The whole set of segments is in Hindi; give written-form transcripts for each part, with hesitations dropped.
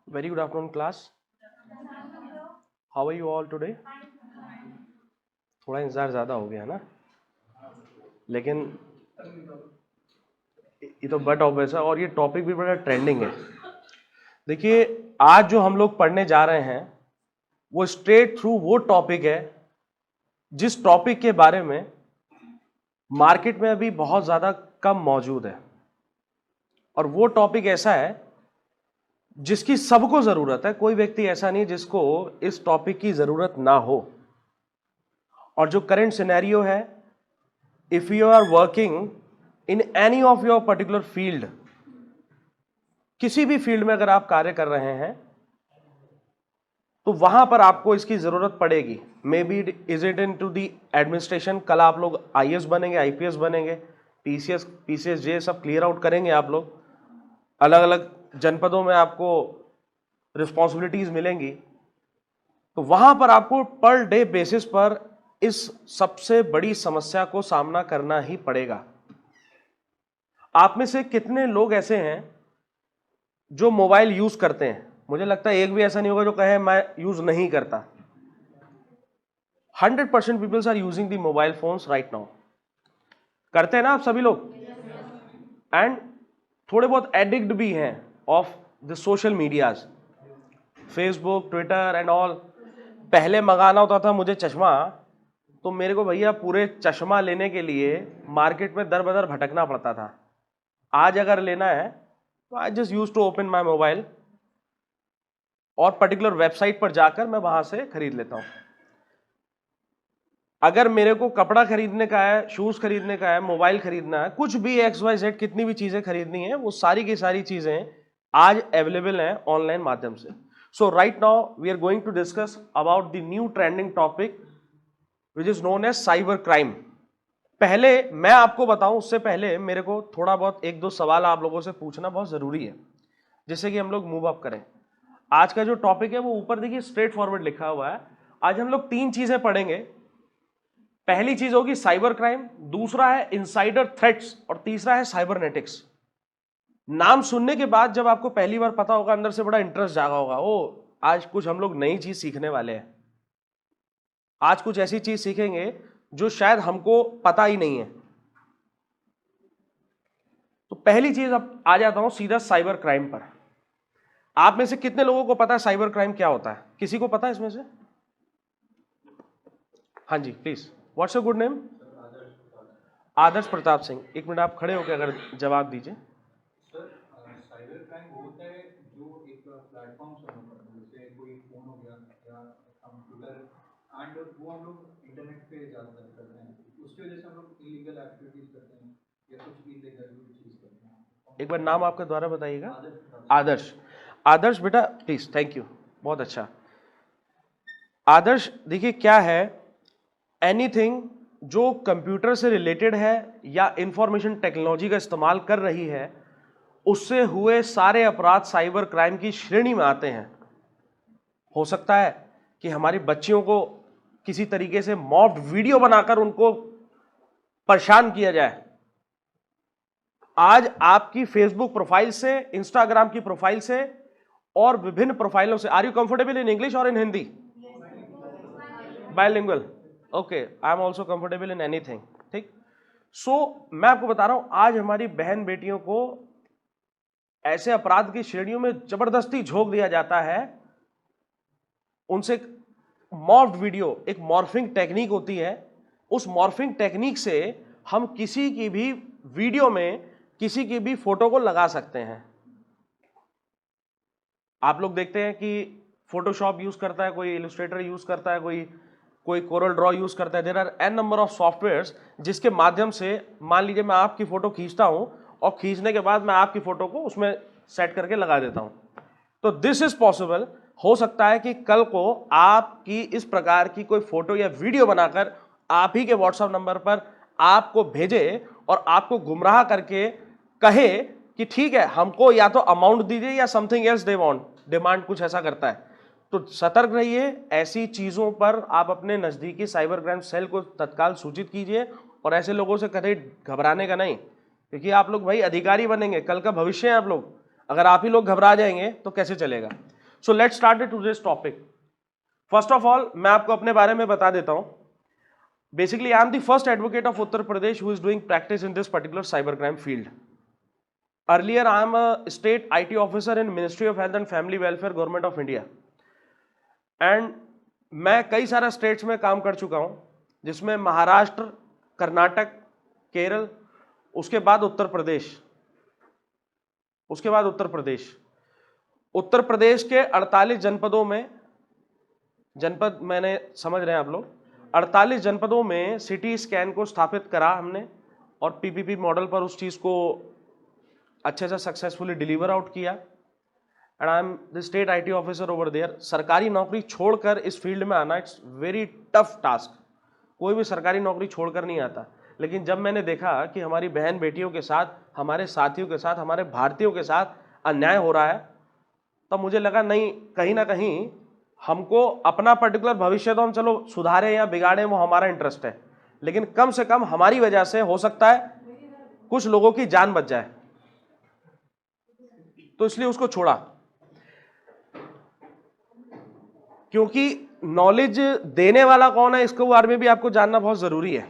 Very good afternoon, class. How are you all today? थोड़ा इंतजार ज़्यादा हो गया ना, लेकिन ये तो बट ऑब्वियस है और ये टॉपिक भी बड़ा ट्रेंडिंग है। देखिए, आज जो हम लोग पढ़ने जा रहे हैं वो स्ट्रेट थ्रू वो टॉपिक है जिस टॉपिक के बारे में मार्केट में अभी बहुत ज़्यादा कम मौजूद है, और वो टॉपिक ऐसा है जिसकी सबको ज़रूरत है। कोई व्यक्ति ऐसा नहीं जिसको इस टॉपिक की ज़रूरत ना हो। और जो करंट सिनेरियो है, if you are working in any of your particular field, किसी भी फील्ड में अगर आप कार्य कर रहे हैं तो वहां पर आपको इसकी जरूरत पड़ेगी। Maybe is it into the administration, कल आप लोग आईएएस बनेंगे, आईपीएस बनेंगे, पीसीएस जे सब क्लियर आउट करेंगे आप लोग, अलग अलग जनपदों में आपको रिस्पॉन्सिबिलिटीज मिलेंगी, तो वहां पर आपको पर डे बेसिस पर इस सबसे बड़ी समस्या को सामना करना ही पड़ेगा। आप में से कितने लोग ऐसे हैं जो मोबाइल यूज करते हैं? मुझे लगता है एक भी ऐसा नहीं होगा जो कहे मैं यूज नहीं करता। 100% peoples are using the mobile phones right now. करते हैं ना आप सभी लोग? एंड थोड़े बहुत एडिक्ट भी हैं of the social medias, Facebook, Twitter and all. पहले मंगाना होता था मुझे चश्मा, तो मेरे को भैया पूरे चश्मा लेने के लिए मार्केट में दर बदर भटकना पड़ता था। आज अगर लेना है तो I just use to open my mobile और पर्टिकुलर वेबसाइट पर जाकर मैं वहां से खरीद लेता हूं। अगर मेरे को कपड़ा खरीदने का है, शूज खरीदने का है, मोबाइल खरीदना है, कुछ भी XYZ कितनी भी चीजें खरीदनी है, वो सारी की सारी चीजें आज अवेलेबल हैं ऑनलाइन माध्यम से। So right now we are going to discuss about the new trending topic which is known as cyber crime. पहले मैं आपको बताऊं, उससे पहले मेरे को थोड़ा बहुत एक दो सवाल आप लोगों से पूछना बहुत जरूरी है, जिससे कि हम लोग मूव अप करें। आज का जो टॉपिक है वो ऊपर देखिए स्ट्रेट फॉरवर्ड लिखा हुआ है। आज हम लोग तीन चीजें पढ़ेंगे। पहली चीज होगी साइबर क्राइम, दूसरा है इनसाइडर थ्रेट्स, और तीसरा है साइबरनेटिक्स। नाम सुनने के बाद जब आपको पहली बार पता होगा, अंदर से बड़ा इंटरेस्ट जागा होगा, ओ आज कुछ हम लोग नई चीज सीखने वाले हैं। आज कुछ ऐसी चीज सीखेंगे जो शायद हमको पता ही नहीं है। तो पहली चीज अब आ जाता हूं सीधा साइबर क्राइम पर। आप में से कितने लोगों को पता है साइबर क्राइम क्या होता है? किसी को पता है इसमें से? हाँ जी please, what's your good name? Adarsh Pratap Singh. एक मिनट आप खड़े होकर अगर जवाब दीजिए। सर, साइबर क्राइम वो होता है जो एक प्लेटफॉर्म से होता है, जैसे कोई फोन हो गया या कंप्यूटर, एंड वो हम लोग इंटरनेट पे ज़्यादातर करते हैं, उसकी वजह से हम लोग इलीगल एक्टिविटीज करते हैं या कुछ इलीगल चीज़ करते हैं। एक बार नाम आपका द्वारा बताइएगा। आदर्श। आदर्श। आदर्श बेटा प्लीज, थैंक यू, बहुत अच्छा। आदर्श देखिए क्या है, एनीथिंग जो कंप्यूटर से रिलेटेड है या इंफॉर्मेशन टेक्नोलॉजी का इस्तेमाल कर रही है, उससे हुए सारे अपराध साइबर क्राइम की श्रेणी में आते हैं। हो सकता है कि हमारी बच्चियों को किसी तरीके से मॉब्ड वीडियो बनाकर उनको परेशान किया जाए। आज आपकी फेसबुक प्रोफाइल से, इंस्टाग्राम की प्रोफाइल से और विभिन्न प्रोफाइलों से, are you comfortable in English और in Hindi? Bilingual, okay, I am also comfortable in anything. ठीक। सो मैं आपको बता रहा हूं, आज हमारी बहन बेटियों को ऐसे अपराध की श्रेणियों में जबरदस्ती झोंक दिया जाता है। उनसे मॉर्फ्ड वीडियो, एक मॉर्फिंग टेक्निक होती है, उस मॉर्फिंग टेक्निक से हम किसी की भी वीडियो में किसी की भी फोटो को लगा सकते हैं। आप लोग देखते हैं कि फोटोशॉप यूज करता है कोई, इलस्ट्रेटर यूज करता है कोई, कोई कोरल ड्रॉ यूज करता है। There are an number of softwares जिसके माध्यम से, मान लीजिए मैं आपकी फोटो खींचता हूं और खींचने के बाद मैं आपकी फोटो को उसमें सेट करके लगा देता हूं, तो दिस इज पॉसिबल। हो सकता है कि कल को आपकी इस प्रकार की कोई फोटो या वीडियो बनाकर आप ही के व्हाट्सएप नंबर पर आपको भेजे और आपको गुमराह करके कहे कि ठीक है हमको या तो अमाउंट दीजिए या something else they want, demand कुछ ऐसा करता है। तो सतर्क रहिए, ऐसी चीजों पर आप अपने नजदीकी साइबर क्राइम सेल को तत्काल सूचित कीजिए, और ऐसे लोगों से कभी घबराने का नहीं, क्योंकि आप लोग भाई अधिकारी बनेंगे, कल का भविष्य है आप लोग। अगर आप ही लोग घबरा जाएंगे तो कैसे चलेगा? So let's start to this topic. First of all मैं आपको अपने बारे में बता देता हूं। Basically I am the first advocate of Uttar Pradesh who is doing practice in this particular cyber crime field. Earlier I am a state IT officer in ministry of health and family welfare, government of India. And मैं कई सारा स्टेट्स में काम कर चुका हूं, जिसमें महाराष्ट्र, कर्नाटक, केरल, उसके बाद उत्तर प्रदेश, उत्तर प्रदेश के 48 जनपदों में, जनपद मैंने समझ रहे हैं आप लोग, 48 जनपदों में सिटी स्कैन को स्थापित करा हमने और PPP मॉडल पर उस चीज को अच्छे से सक्सेसफुली डिलीवर आउट किया। And I am the state IT officer over there. सरकारी नौकरी छोड़कर इस फील्ड में आना, इट्स वेरी टफ टास्क। कोई भी सरकारी नौकरी छोड़कर नहीं आता, लेकिन जब मैंने देखा कि हमारी बहन बेटियों के साथ, हमारे साथियों के साथ, हमारे भारतीयों के साथ अन्याय हो रहा है, तब मुझे लगा नहीं, कहीं ना कहीं हमको अपना पर्टिकुलर भविष्य तो हम चलो सुधारें या बिगाड़ें, वो हमारा इंटरेस्ट है, लेकिन कम से कम हमारी वजह से हो सकता है कुछ लोगों की जान बच जाए, तो इसलिए उसको छोड़ा। क्योंकि नॉलेज देने वाला कौन है इसके बारे में भी आपको जानना बहुत जरूरी है।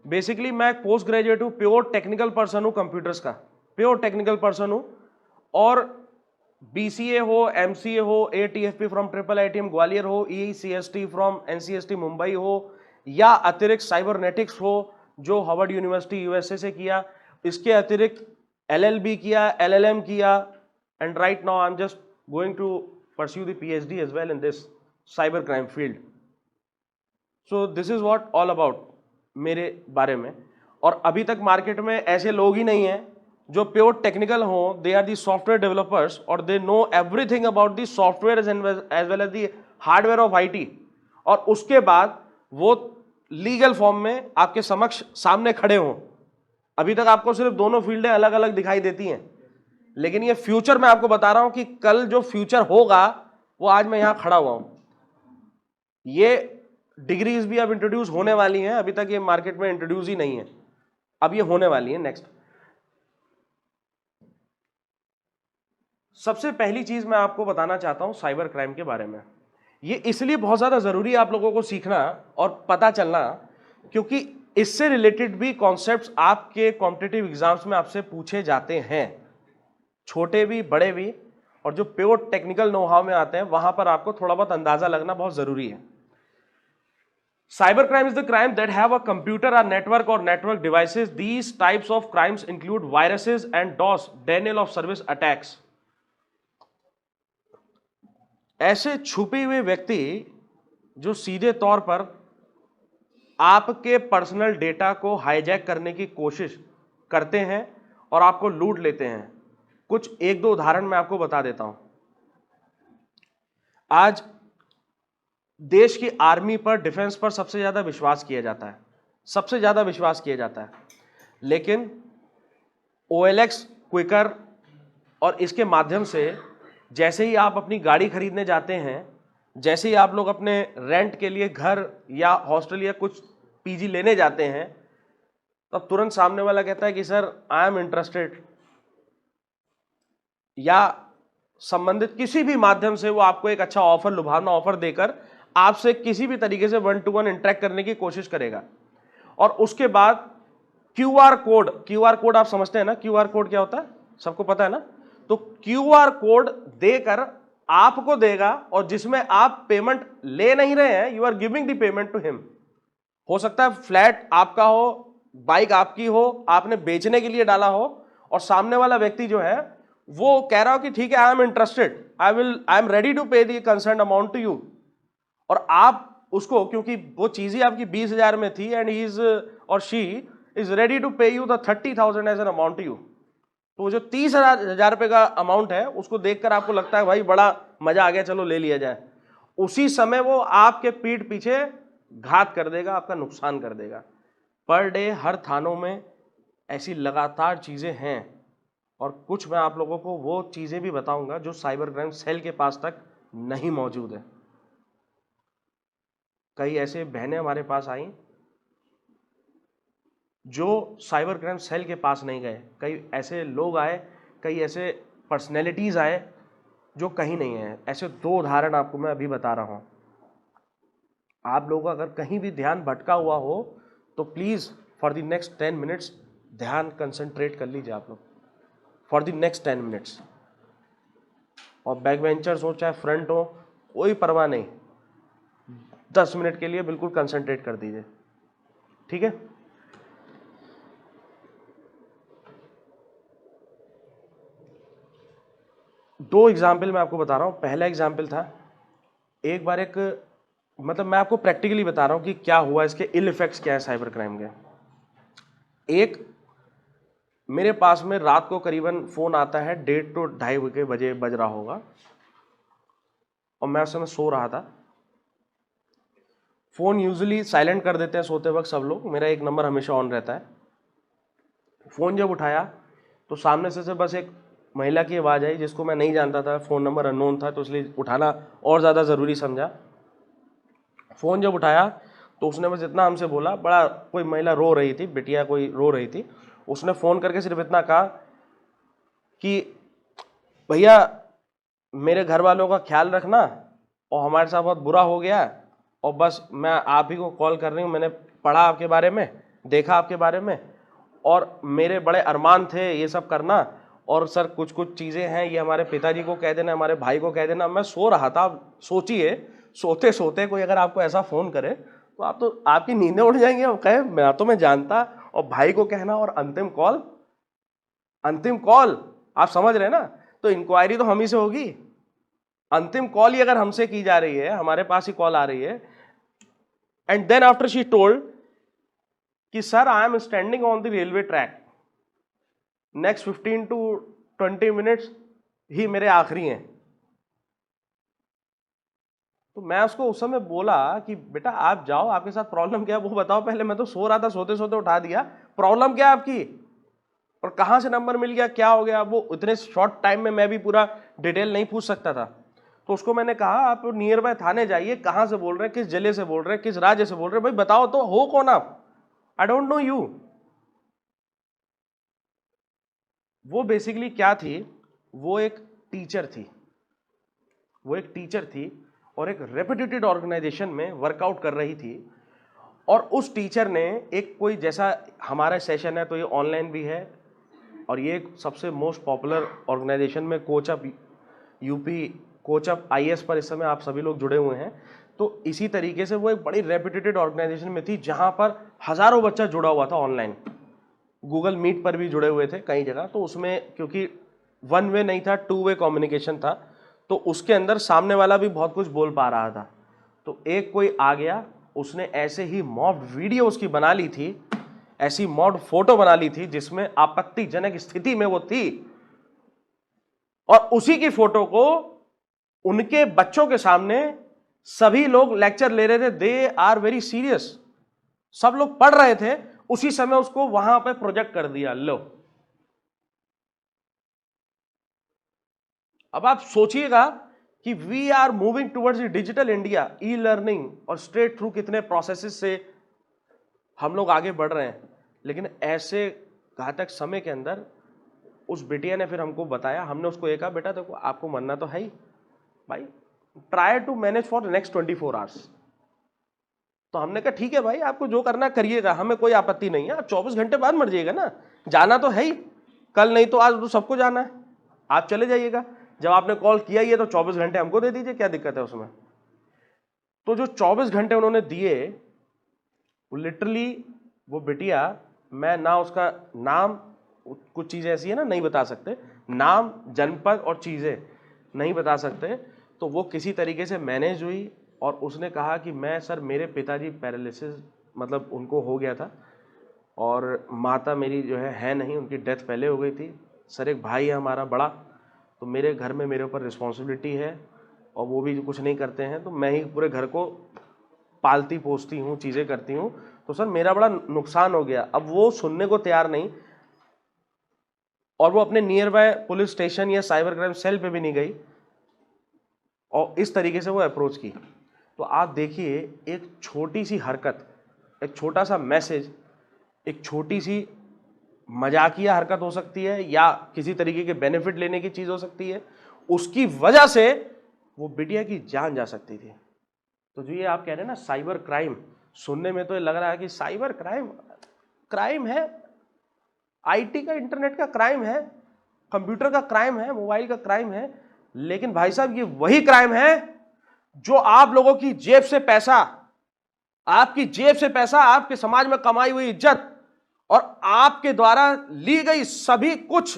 बेसिकली मैं एक पोस्ट ग्रेजुएट हूं, प्योर टेक्निकल पर्सन हूं, कंप्यूटर्स का प्योर टेक्निकल पर्सन हूं। और BCA हो, MCA हो, ATFP फ्रॉम IIITM ग्वालियर हो, ECST फ्रॉम NCST मुंबई हो, या अतिरिक्त साइबरनेटिक्स हो जो हार्वर्ड यूनिवर्सिटी USA से किया, इसके अतिरिक्त LLB किया, LLM किया, and right now I am just going to pursue the PhD as well in this cyber crime field. So this is what all about मेरे बारे में। और अभी तक मार्केट में ऐसे लोग ही नहीं हैं जो प्योर टेक्निकल हो, they are the software developers और they know everything about the software as well as the hardware of IT, और उसके बाद वो लीगल फॉर्म में आपके समक्ष सामने खड़े हों। अभी तक आपको सिर्फ दोनों फील्डें अलग अलग दिखाई देती हैं, लेकिन ये फ्यूचर मैं आपको बता रहा हूं कि कल जो फ्यूचर होगा वो आज मैं यहां खड़ा हुआ हूं। ये डिग्रीज भी अब इंट्रोड्यूस होने वाली हैं, अभी तक ये मार्केट में इंट्रोड्यूस ही नहीं है, अब ये होने वाली है नेक्स्ट। सबसे पहली चीज मैं आपको बताना चाहता हूं साइबर क्राइम के बारे में। ये इसलिए बहुत ज्यादा जरूरी है आप लोगों को सीखना और पता चलना, क्योंकि इससे रिलेटेड भी कॉन्सेप्ट्स आपके कॉम्पिटिटिव एग्जाम्स में आपसे पूछे जाते हैं, छोटे भी बड़े भी, और जो प्योर टेक्निकल नो हाउ में आते हैं वहां पर आपको थोड़ा बहुत अंदाजा लगना बहुत जरूरी है। Cyber crime is the crime that have a computer, a network और network devices. These types of crimes include viruses and DoS, denial of service attacks. ऐसे छुपे हुए व्यक्ति जो सीधे तौर पर आपके पर्सनल डेटा को हाईजैक करने की कोशिश करते हैं और आपको लूट लेते हैं। कुछ एक दो उदाहरण मैं आपको बता देता हूं। आज देश की आर्मी पर, डिफेंस पर सबसे ज्यादा विश्वास किया जाता है, सबसे ज्यादा विश्वास किया जाता है, लेकिन OLX, क्विकर और इसके माध्यम से जैसे ही आप अपनी गाड़ी खरीदने जाते हैं, जैसे ही आप लोग अपने रेंट के लिए घर या हॉस्टल या कुछ PG लेने जाते हैं, तब तुरंत सामने वाला कहता है कि सर आई एम इंटरेस्टेड, या संबंधित किसी भी माध्यम से वो आपको एक अच्छा ऑफर, लुभावना ऑफर देकर आपसे किसी भी तरीके से 1-to-1 इंटरेक्ट करने की कोशिश करेगा। और उसके बाद QR कोड आप समझते हैं ना, QR कोड क्या होता है, सबको पता है ना। तो QR कोड देकर आपको देगा और जिसमें आप पेमेंट ले नहीं रहे हैं, you are giving the payment to him. हो सकता है फ्लैट आपका हो, बाइक आपकी हो, आपने बेचने के लिए डाला हो, और सामने वाला व्यक्ति जो है वो कह रहा हो कि ठीक है, I am interested, I am ready to pay the concern amount to you, और आप उसको, क्योंकि वो चीज ही आपकी 20,000 में थी, एंड ही इज और she is ready to pay you the 30,000 as an amount to you, तो वो जो 30,000 रुपए का अमाउंट है उसको देखकर आपको लगता है भाई बड़ा मजा आ गया, चलो ले लिया जाए। उसी समय वो आपके पीठ पीछे घात कर देगा, आपका नुकसान कर देगा। पर डे हर थानों में ऐसी लगातार चीजें हैं, और कुछ मैं आप लोगों को वो चीजें भी बताऊंगा जो साइबर क्राइम सेल के पास तक नहीं मौजूद है। कई ऐसे बहनें हमारे पास आई जो साइबर क्राइम सेल के पास नहीं गए, कई ऐसे लोग आए, कई ऐसे पर्सनैलिटीज आए जो कहीं नहीं है। ऐसे 2 उदाहरण आपको मैं अभी बता रहा हूँ। आप लोगों का अगर कहीं भी ध्यान भटका हुआ हो तो please for the next 10 minutes ध्यान कंसंट्रेट कर लीजिए आप लोग, फॉर द नेक्स्ट 10 मिनट्स। और बैक बेंचर्स हो चाहे फ्रंट हो, कोई परवाह नहीं, 10 मिनट के लिए बिल्कुल कंसंट्रेट कर दीजिए, ठीक है। दो एग्जाम्पल मैं आपको बता रहा हूँ। पहला एग्जाम्पल था, एक बार एक, मतलब मैं आपको प्रैक्टिकली बता रहा हूँ कि क्या हुआ, इसके इल इफेक्ट्स क्या है साइबर क्राइम के। एक, मेरे पास में रात को करीबन फोन आता है 1:30 to 2:30 बजे बज रहा होगा, और मैं उस समय सो रहा था। फोन यूजुअली साइलेंट कर देते हैं सोते वक्त सब लोग, मेरा एक नंबर हमेशा ऑन रहता है। फोन जब उठाया तो सामने से बस एक महिला की आवाज़ आई, जिसको मैं नहीं जानता था, फ़ोन नंबर अननोन था, तो इसलिए उठाना और ज़्यादा ज़रूरी समझा। फ़ोन जब उठाया तो उसने बस इतना हमसे बोला, बड़ा कोई महिला रो रही थी, बिटिया कोई रो रही थी, उसने फ़ोन करके सिर्फ इतना कहा कि भैया मेरे घर वालों का ख्याल रखना, और हमारे साथ बहुत बुरा हो गया, और बस मैं आप ही को कॉल कर रही हूँ, मैंने पढ़ा आपके बारे में, देखा आपके बारे में, और मेरे बड़े अरमान थे ये सब करना, और सर कुछ कुछ चीज़ें हैं, ये हमारे पिताजी को कह देना, हमारे भाई को कह देना। मैं सो रहा था। आप सोचिए, सोते सोते कोई अगर आपको ऐसा फ़ोन करे तो आप तो, आपकी नींदें उड़ जाएंगी। और कहे मैं तो मैं जानता, और भाई को कहना, और अंतिम कॉल, अंतिम कॉल, आप समझ रहे हैं ना। तो इंक्वायरी तो हम ही से होगी। अंतिम कॉल ही अगर हमसे की जा रही है, हमारे पास ही कॉल आ रही है, and then after she told कि sir I am standing on the railway track, next 15 to 20 minutes ही मेरे आखिरी हैं। तो मैं उसको उस समय बोला कि बेटा आप जाओ, आपके साथ प्रॉब्लम क्या है वो बताओ पहले। मैं तो सो रहा था, सोते सोते उठा दिया, प्रॉब्लम क्या है आपकी, और कहां से नंबर मिल गया, क्या हो गया। वो इतने शॉर्ट टाइम में मैं भी पूरा डिटेल नहीं पूछ सकता था। तो उसको मैंने कहा आप नियर बाय थाने जाइए, कहां से बोल रहे हैं, किस जिले से बोल रहे हैं, किस राज्य से बोल रहे हैं, भाई बताओ तो, हो कौन आप, आई डोंट नो यू। वो बेसिकली क्या थी, वो एक टीचर थी, वो एक टीचर थी, और एक रेपुटेटेड ऑर्गेनाइजेशन में वर्कआउट कर रही थी। और उस टीचर ने एक, कोई जैसा हमारा सेशन है तो ये ऑनलाइन भी है, और ये सबसे मोस्ट पॉपुलर ऑर्गेनाइजेशन में कोचअप यूपी, कोचअप आईएएस पर इस समय आप सभी लोग जुड़े हुए हैं। तो इसी तरीके से वो एक बड़ी रेपुटेटेड ऑर्गेनाइजेशन में थी, जहां पर हजारों बच्चा जुड़ा हुआ था ऑनलाइन। गूगल मीट पर भी जुड़े हुए थे कई जगह। तो उसमें क्योंकि वन वे नहीं था, टू वे कम्युनिकेशन था, तो उसके अंदर सामने वाला भी बहुत कुछ बोल पा रहा था। तो एक कोई आ गया, उसने ऐसे ही मॉब वीडियो उसकी बना ली थी, ऐसी मॉड फोटो बना ली थी जिसमें आपत्तिजनक स्थिति में वो थी, और उसी की फोटो को उनके बच्चों के सामने सभी लोग लेक्चर ले रहे थे, दे आर वेरी सीरियस, सब लोग पढ़ रहे थे, उसी समय उसको वहां पे प्रोजेक्ट कर दिया। लो, अब आप सोचिएगा कि we are moving towards digital India, e learning और स्ट्रेट थ्रू कितने प्रोसेसेस से हम लोग आगे बढ़ रहे हैं। लेकिन ऐसे घातक समय के अंदर उस बिटिया ने फिर हमको बताया, हमने उसको ये कहा बेटा देखो आपको मरना तो है ही भाई, try to manage for next 24 hours. तो हमने कहा ठीक है भाई, आपको जो करना करिएगा, हमें कोई आपत्ति नहीं है, आप 24 घंटे बाद मर जाइएगा ना, जाना तो है ही, कल नहीं तो आज तो सबको जाना है, आप चले जाइएगा। जब आपने कॉल किया ही है तो 24 घंटे हमको दे दीजिए, क्या दिक्कत है उसमें। तो जो 24 घंटे उन्होंने दिए, वो लिटरली, वो बिटिया, मैं ना उसका नाम, कुछ चीज़ें ऐसी है ना नहीं बता सकते, नाम, जनपद और चीज़ें नहीं बता सकते, तो वो किसी तरीके से मैनेज हुई। और उसने कहा कि मैं सर, मेरे पिताजी पैरालिसिस, मतलब उनको हो गया था, और माता मेरी जो है नहीं, उनकी डेथ पहले हो गई थी। सर एक भाई है हमारा बड़ा, तो मेरे घर में मेरे ऊपर रिस्पॉन्सिबिलिटी है, और वो भी कुछ नहीं करते हैं, तो मैं ही पूरे घर को पालती पोसती हूँ, चीज़ें करती हूँ, तो सर मेरा बड़ा नुकसान हो गया। अब वो सुनने को तैयार नहीं, और वो अपने नियर बाय पुलिस स्टेशन या साइबर क्राइम सेल पे भी नहीं गई, और इस तरीके से वो अप्रोच की। तो आप देखिए, एक छोटी सी हरकत, एक छोटा सा मैसेज, एक छोटी सी मजाकिया हरकत हो सकती है, या किसी तरीके के बेनिफिट लेने की चीज़ हो सकती है, उसकी वजह से वो बिटिया की जान जा सकती थी। तो जो ये आप कह रहे हैं ना साइबर क्राइम, सुनने में तो ये लग रहा है कि साइबर क्राइम क्राइम है, आईटी का, इंटरनेट का क्राइम है, कंप्यूटर का क्राइम है, मोबाइल का क्राइम है, लेकिन भाई साहब ये वही क्राइम है जो आप लोगों की जेब से पैसा, आपकी जेब से पैसा, आपके समाज में कमाई हुई इज्जत और आपके द्वारा ली गई सभी कुछ,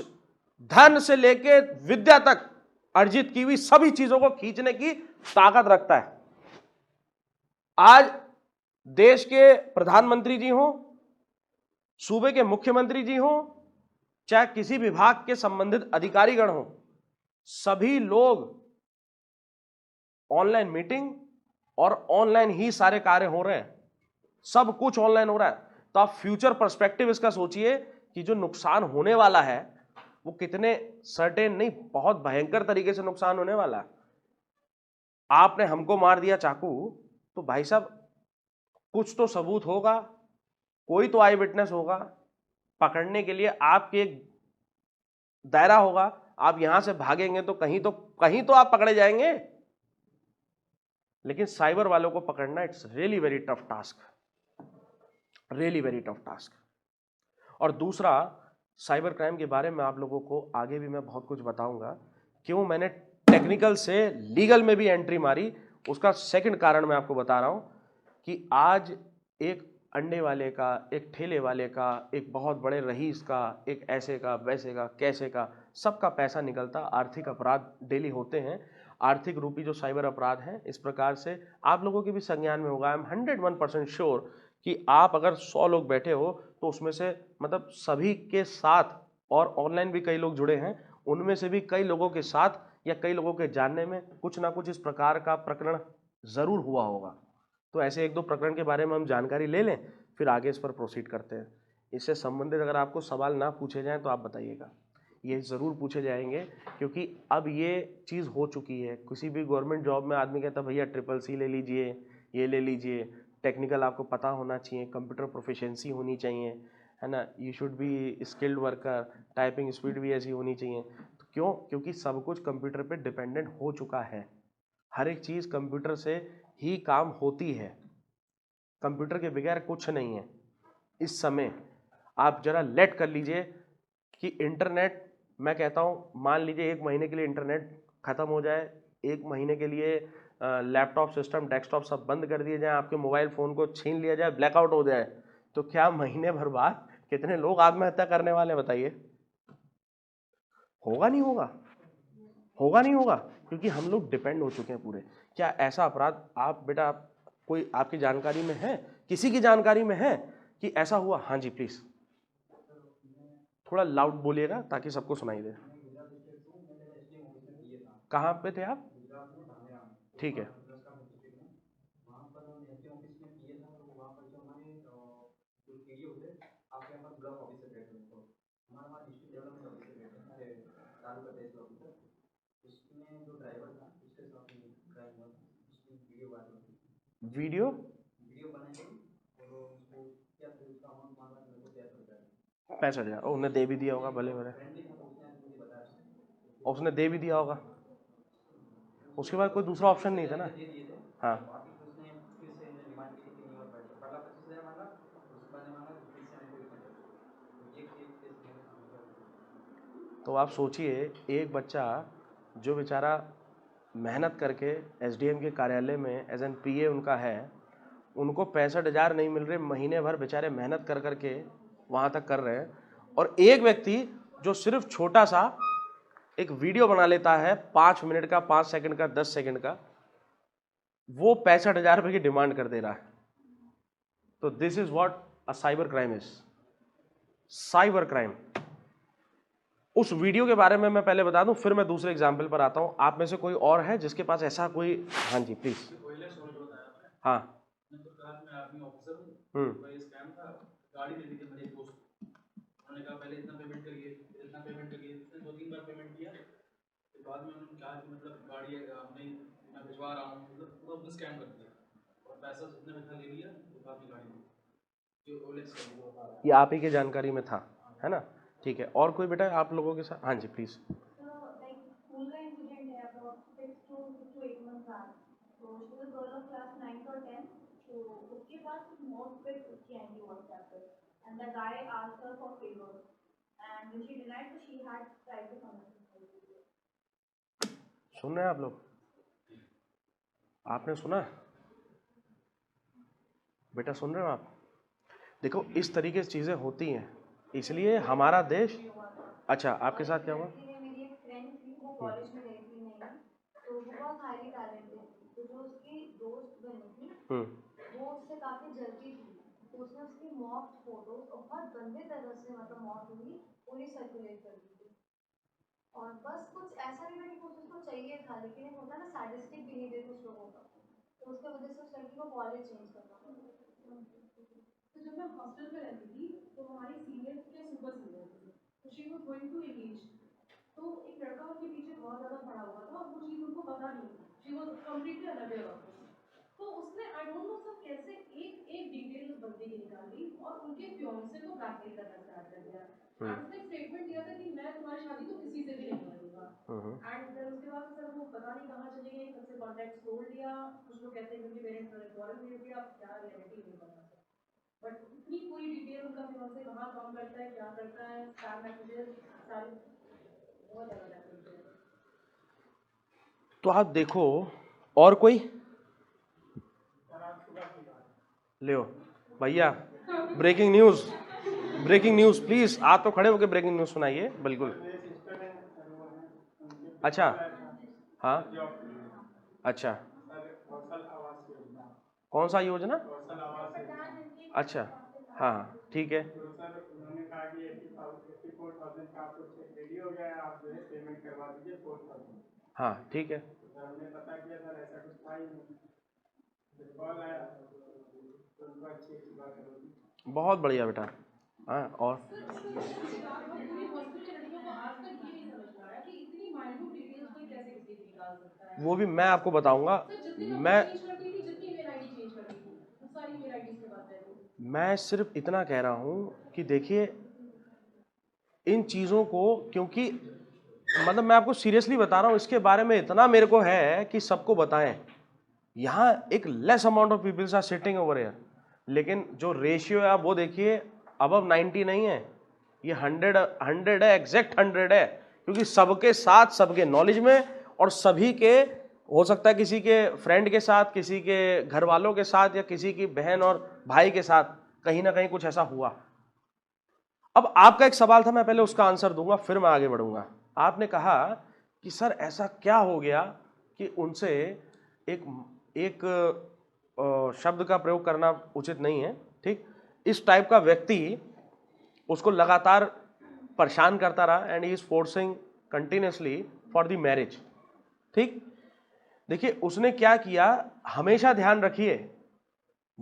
धन से लेके विद्या तक अर्जित की हुई सभी चीजों को खींचने की ताकत रखता है। आज देश के प्रधानमंत्री जी हो, सूबे के मुख्यमंत्री जी हो, चाहे किसी विभाग के संबंधित अधिकारीगण हो, सभी लोग ऑनलाइन मीटिंग और ऑनलाइन ही सारे कार्य हो रहे हैं, सब कुछ ऑनलाइन हो रहा है। तो आप फ्यूचर पर्सपेक्टिव इसका सोचिए कि जो नुकसान होने वाला है वो कितने सर्टेन नहीं, बहुत भयंकर तरीके से नुकसान होने वाला है। आपने हमको मार दिया चाकू, तो भाई साहब कुछ तो सबूत होगा, कोई तो आई विटनेस होगा, पकड़ने के लिए आपके एक दायरा होगा। आप यहां से भागेंगे तो कहीं तो आप पकड़े जाएंगे। लेकिन साइबर वालों को पकड़ना it's really very tough task, really very tough task. और दूसरा, साइबर क्राइम के बारे में आप लोगों को आगे भी मैं बहुत कुछ बताऊंगा। क्यों मैंने टेक्निकल से लीगल में भी एंट्री मारी, उसका सेकंड कारण मैं आपको बता रहा हूं कि आज एक अंडे वाले का, एक ठेले वाले का, एक बहुत बड़े रईस का, एक ऐसे का, वैसे का, कैसे का, सबका पैसा निकलता, आर्थिक अपराध डेली होते हैं। आर्थिक रूपी जो साइबर अपराध हैं, इस प्रकार से आप लोगों के भी संज्ञान में होगा। आई एम 101% श्योर कि आप अगर 100 लोग बैठे हो तो उसमें से मतलब सभी के साथ, और ऑनलाइन भी कई लोग जुड़े हैं, उनमें से भी कई लोगों के साथ या कई लोगों के जानने में कुछ ना कुछ इस प्रकार का प्रकरण जरूर हुआ होगा। तो ऐसे एक दो प्रकरण के बारे में हम जानकारी ले लें, फिर आगे इस पर प्रोसीड करते हैं। इससे संबंधित अगर आपको सवाल ना पूछे जाएं तो आप बताइएगा, ये ज़रूर पूछे जाएंगे, क्योंकि अब ये चीज़ हो चुकी है। किसी भी गवर्नमेंट जॉब में आदमी कहता भैया CCC ले लीजिए, ये ले लीजिए, टेक्निकल आपको पता होना चाहिए, कंप्यूटर प्रोफिशिएंसी होनी चाहिए, है ना, you should be skilled worker, typing speed भी ऐसी होनी चाहिए। तो क्यों? क्योंकि सब कुछ कंप्यूटर पे डिपेंडेंट हो चुका है, हर एक चीज़ कंप्यूटर से ही काम होती है, कंप्यूटर के बगैर कुछ नहीं है। इस समय आप जरा लेट कर लीजिए कि इंटरनेट, मैं कहता हूँ मान लीजिए 1 महीने के लिए इंटरनेट खत्म हो जाए, 1 महीने के लिए लैपटॉप सिस्टम डेस्कटॉप सब बंद कर दिए जाए, आपके मोबाइल फ़ोन को छीन लिया जाए, ब्लैकआउट हो जाए, तो क्या महीने भर बाद कितने लोग आत्महत्या करने वाले हैं बताइए? होगा नहीं होगा? होगा नहीं होगा? क्योंकि हम लोग डिपेंड हो चुके हैं पूरे। क्या ऐसा अपराध आप बेटा, आप कोई आपकी जानकारी में है, किसी की जानकारी में है कि ऐसा हुआ? हाँ जी प्लीज, थोड़ा लाउड बोलिएगा ताकि सबको सुनाई दे। कहाँ पे थे आप? ठीक है। वहाँ पर हम एसडीएम ऑफिस में किए था, तो वहाँ पर जो हमारे जो पीडी होते आपके यहाँ पर ब्लॉक ऑफिस से बैठे हैं, तो हमारा वहाँ डिस्ट्रिक्ट डेवलपमेंट ऑफिस से बैठे हैं, तालुका तहसील ऑफिसर। उसमें जो ड्राइवर था उसके साथ क्राइम हुआ था, उसकी वीडियो वायरल हुई, वीडियो वीडियो बनाई गई और उसको क्या था, उसका अमाउंट मांगा था मेरे को 63,000। 65,000 उन्होंने दे भी दिया होगा, भले भले फ्रेंडली था तो उसने आके मुझे बताया, उसने दे भी दिया होगा, उसके बाद कोई दूसरा ऑप्शन नहीं था ना। दे दिए थे। हाँ, बाकी फिर उसने फिर से डिमांड की थी कि नहीं और पैसा, पहला 25,000 मांगा, उसके बाद ने मांगा कि फिर से मेरे को इतना चाहिए। तो ये केस मेरे सामने हुआ। तो आप सोचिए, एक बच्चा जो बेचारा मेहनत करके एसडीएम के कार्यालय में एज एन पीए उनका है, उनको 65,000 नहीं मिल रहे, महीने भर बेचारे मेहनत कर करके वहाँ तक कर रहे हैं, और एक व्यक्ति जो सिर्फ छोटा सा एक वीडियो बना लेता है 5 मिनट का, 5 सेकंड का, 10 सेकंड का, वो 65,000 रुपये की डिमांड कर दे रहा है। तो this is what a cyber crime is. Cyber crime, उस वीडियो के बारे में मैं पहले बता दूं, फिर मैं दूसरे एग्जाम्पल पर आता हूं। आप में से कोई और है जिसके पास ऐसा कोई? हाँ जी प्लीज। हाँ। भाई स्कैम था, गाड़ी दे दी थी मेरे दोस्त, उन्होंने कहा पहले इतना पेमेंट करिए, इतना पेमेंट करिए, उसने 2-3 बार पेमेंट किया, फिर बाद में उन्होंने कहा कि मतलब गाड़ी नहीं, मैं भिजवा रहा हूँ, मतलब पूरा उन्होंने स्कैम कर दिया और पैसा जितने में था ले लिया, तो बाद में गाड़ी दी, जो ओलेक्स का वीडियो बता रहा है। ये आप ही के जानकारी में था, है ना? ठीक है, और कोई बेटा आप लोगों के साथ? हाँ जी please. 6 to 8 months back. So she was a girl of class 9th or 10th. तो उसके बाद मॉक पे उसकी आएंगी WhatsApp पे, and the guy asked her for favors, and when she denied, so she had tried to commit suicide. सुन रहे हैं आप लोग? आपने सुना? बेटा सुन रहे हो आप? देखो इस तरीके से चीजें होती हैं, इसलिए हमारा देश। अच्छा, आपके साथ क्या हुआ? मेरी एक फ्रेंड थी, वो कॉलेज में गई थी नहीं, तो वो बहुत हाईली टैलेंटेड थी, तो जो उसकी दोस्त बनी थी वो उससे काफी जलती थी, तो उसने उसकी मॉक फोटो बहुत गंदे तरह से मतलब मॉक हुई पूरी सर्कुलेट कर दी थी, और बस कुछ ऐसा नहीं था कि कुछ उसको चाहिए था, लेकिन एक होता है ना सैडिस्टिक बिहेवियर कुछ लोगों का, तो उसके वजह से उस लड़की को कॉलेज चेंज करना पड़ा। तो जब मैं हॉस्टल में रहती थी तो हमारी सीनियर के सुपर सीनियर थी, तो she was going to engage, तो एक लड़का उनके पीछे बहुत ज़्यादा पड़ा हुआ था और वो चीज़ उनको पता नहीं थी, she was completely unaware of this. तो उसने आई डोंट नो सब कैसे एक एक डिटेल उस बंदे की निकाली और उनके फियांसे को ब्लैकमेल करना स्टार्ट कर दिया, एंड उसने एक स्टेटमेंट दिया था कि मैं तुम्हारी शादी तो किसी से भी नहीं करूँगा, एंड देन उसके बाद सर वो पता नहीं कहाँ चले गए, सबसे कॉन्टैक्ट तोड़ दिया, कुछ लोग कहते हैं कि उनके पेरेंट्स ने फॉरन भेज दिया, अब क्या रियलिटी नहीं पता, बट इतनी पूरी डिटेल उनका फियांसे कहाँ काम करता है, क्या करता है, स्पैम मैसेजेस सारी बहुत ज़्यादा मैसेज है। तो आप देखो, और कोई ले भैया, ब्रेकिंग न्यूज प्लीज, आप तो खड़े होके ब्रेकिंग न्यूज सुनाइए। बिल्कुल। अच्छा, हाँ, अच्छा, कौन सा योजना? अच्छा, हाँ, ठीक है। तो सर उन्होंने कहा कि 84,000 का कुछ रेडी हो गया है, आप जो है पेमेंट करवा दीजिए 4,000। हाँ, ठीक है। सर हमने पता किया सर ऐसा कुछ था ही नहीं, फिर कॉल आया तो उनको अच्छी अच्छी बात होगी। बहुत बढ़िया बेटा। हाँ, और वो भी मैं आपको बताऊंगा। मैं सिर्फ इतना कह रहा हूं कि देखिए इन चीज़ों को, क्योंकि मतलब मैं आपको सीरियसली बता रहा हूं, इसके बारे में इतना मेरे को है कि सबको बताएं। यहाँ एक less amount of peoples are sitting over here, लेकिन जो रेशियो है आप वो देखिए, अबव 90 नहीं है, ये 100 है, एग्जैक्ट 100 है, क्योंकि सबके साथ, सबके नॉलेज में, और सभी के, हो सकता है किसी के फ्रेंड के साथ, किसी के घर वालों के साथ, या किसी की बहन और भाई के साथ कहीं ना कहीं कुछ ऐसा हुआ। अब आपका एक सवाल था, मैं पहले उसका आंसर दूंगा फिर मैं आगे बढ़ूंगा। आपने कहा कि सर ऐसा क्या हो गया कि उनसे एक शब्द का प्रयोग करना उचित नहीं है, ठीक, इस टाइप का व्यक्ति उसको लगातार परेशान करता रहा, and he is forcing continuously for the marriage. ठीक, देखिए उसने क्या किया, हमेशा ध्यान रखिए,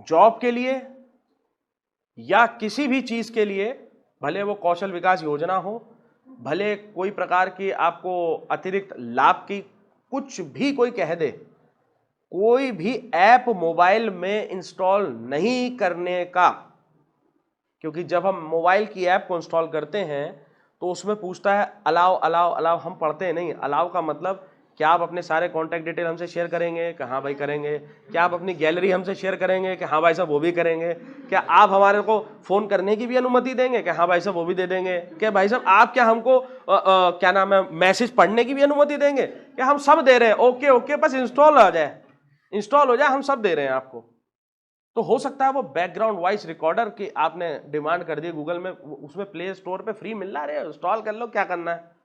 जॉब के लिए या किसी भी चीज के लिए, भले वो कौशल विकास योजना हो, भले कोई प्रकार की आपको अतिरिक्त लाभ की कुछ भी कोई कह दे, कोई भी ऐप मोबाइल में इंस्टॉल नहीं करने का, क्योंकि जब हम मोबाइल की ऐप को इंस्टॉल करते हैं तो उसमें पूछता है अलाउ अलाउ अलाउ, हम पढ़ते हैं नहीं। अलाउ का मतलब क्या आप अपने सारे कॉन्टैक्ट डिटेल हमसे शेयर करेंगे? कि हाँ भाई करेंगे। क्या आप अपनी गैलरी हमसे शेयर करेंगे? कि हाँ भाई साहब वो भी करेंगे। क्या आप हमारे को फोन करने की भी अनुमति देंगे? कि हाँ भाई साहब वो भी दे देंगे। क्या भाई साहब आप क्या हमको क्या नाम है, मैसेज पढ़ने की भी अनुमति देंगे? क्या हम सब दे रहे हैं। ओके ओके, बस इंस्टॉल हो जाए, इंस्टॉल हो जाए, हम सब दे रहे हैं आपको। तो हो सकता है वो बैकग्राउंड वॉइस रिकॉर्डर की आपने डिमांड कर दी गूगल में, उसमें प्ले स्टोर पे फ्री मिल रहा है, इंस्टॉल कर लो, क्या करना है।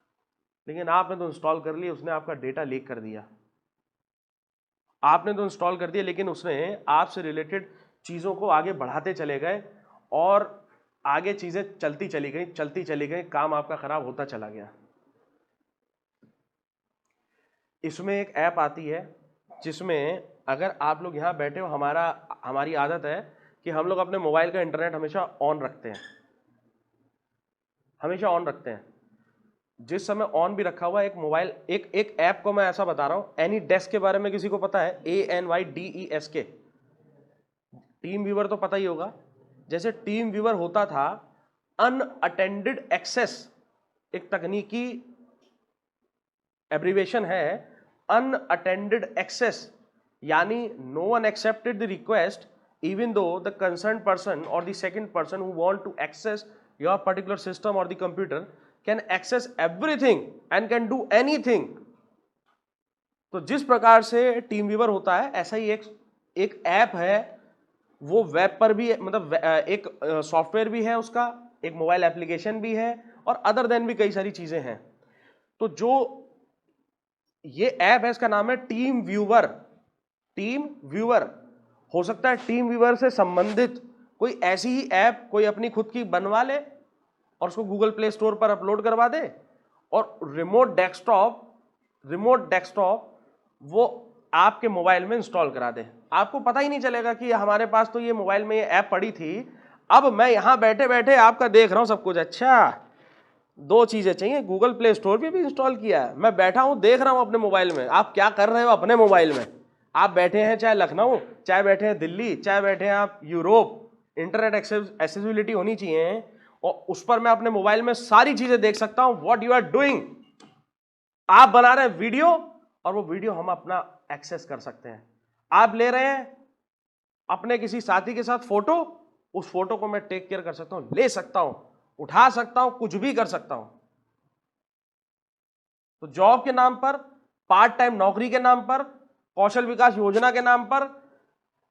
लेकिन आपने तो इंस्टॉल कर लिया, उसने आपका डेटा लीक कर दिया। आपने तो इंस्टॉल कर दिया, लेकिन उसने आपसे रिलेटेड चीजों को आगे बढ़ाते चले गए, और आगे चीजें चलती चली गई, काम आपका खराब होता चला गया। इसमें एक ऐप आती है जिसमें अगर आप लोग यहां बैठे हो, हमारी आदत है कि हम लोग अपने मोबाइल का इंटरनेट हमेशा ऑन रखते हैं, हमेशा ऑन रखते हैं। जिस समय ऑन भी रखा हुआ एक मोबाइल, एक ऐप को मैं ऐसा बता रहा हूं, एनी डेस्क के बारे में किसी को पता है? ANYDESK, टीम व्यूवर तो पता ही होगा। जैसे टीम व्यूवर होता था, अनअटेंडेड एक्सेस एक तकनीकी एब्रीवेशन है, unattended access, यानी no one accepted the request even though the concerned person or the second person who want to access your particular system or the computer can access everything and can do anything. तो जिस प्रकार से टीम व्यूअर होता है ऐसा ही एक ऐप है, वो वेब पर भी मतलब एक सॉफ्टवेयर भी है उसका, एक मोबाइल एप्लीकेशन भी है और अदर देन भी कई सारी चीजें हैं। तो जो ये ऐप है इसका नाम है टीम व्यूअर। टीम व्यूअर हो सकता है टीम व्यूअर से संबंधित कोई ऐसी ही ऐप कोई अपनी खुद की बनवा ले और उसको गूगल प्ले स्टोर पर अपलोड करवा दे और रिमोट डेस्कटॉप वो आपके मोबाइल में इंस्टॉल करा दे। आपको पता ही नहीं चलेगा कि हमारे पास तो ये मोबाइल में ये ऐप पड़ी थी, अब मैं यहां बैठे बैठे आपका देख रहा हूं सब कुछ। अच्छा, दो चीजें चाहिए, गूगल प्ले स्टोर पे भी इंस्टॉल किया है, मैं बैठा हूं देख रहा हूं अपने मोबाइल में आप क्या कर रहे हो अपने मोबाइल में। आप बैठे हैं चाहे लखनऊ, चाहे बैठे हैं दिल्ली, चाहे बैठे हैं आप यूरोप, इंटरनेट एक्सेसिबिलिटी होनी चाहिए और उस पर मैं अपने मोबाइल में सारी चीजें देख सकता हूं व्हाट यू आर डूइंग। आप बना रहे हैं वीडियो और वो वीडियो हम अपना एक्सेस कर सकते हैं। आप ले रहे हैं अपने किसी साथी के साथ फोटो, उस फोटो को मैं टेक केयर कर सकता हूं, ले सकता हूं, उठा सकता हूं, कुछ भी कर सकता हूं। तो जॉब के नाम पर, पार्ट टाइम नौकरी के नाम पर, कौशल विकास योजना के नाम पर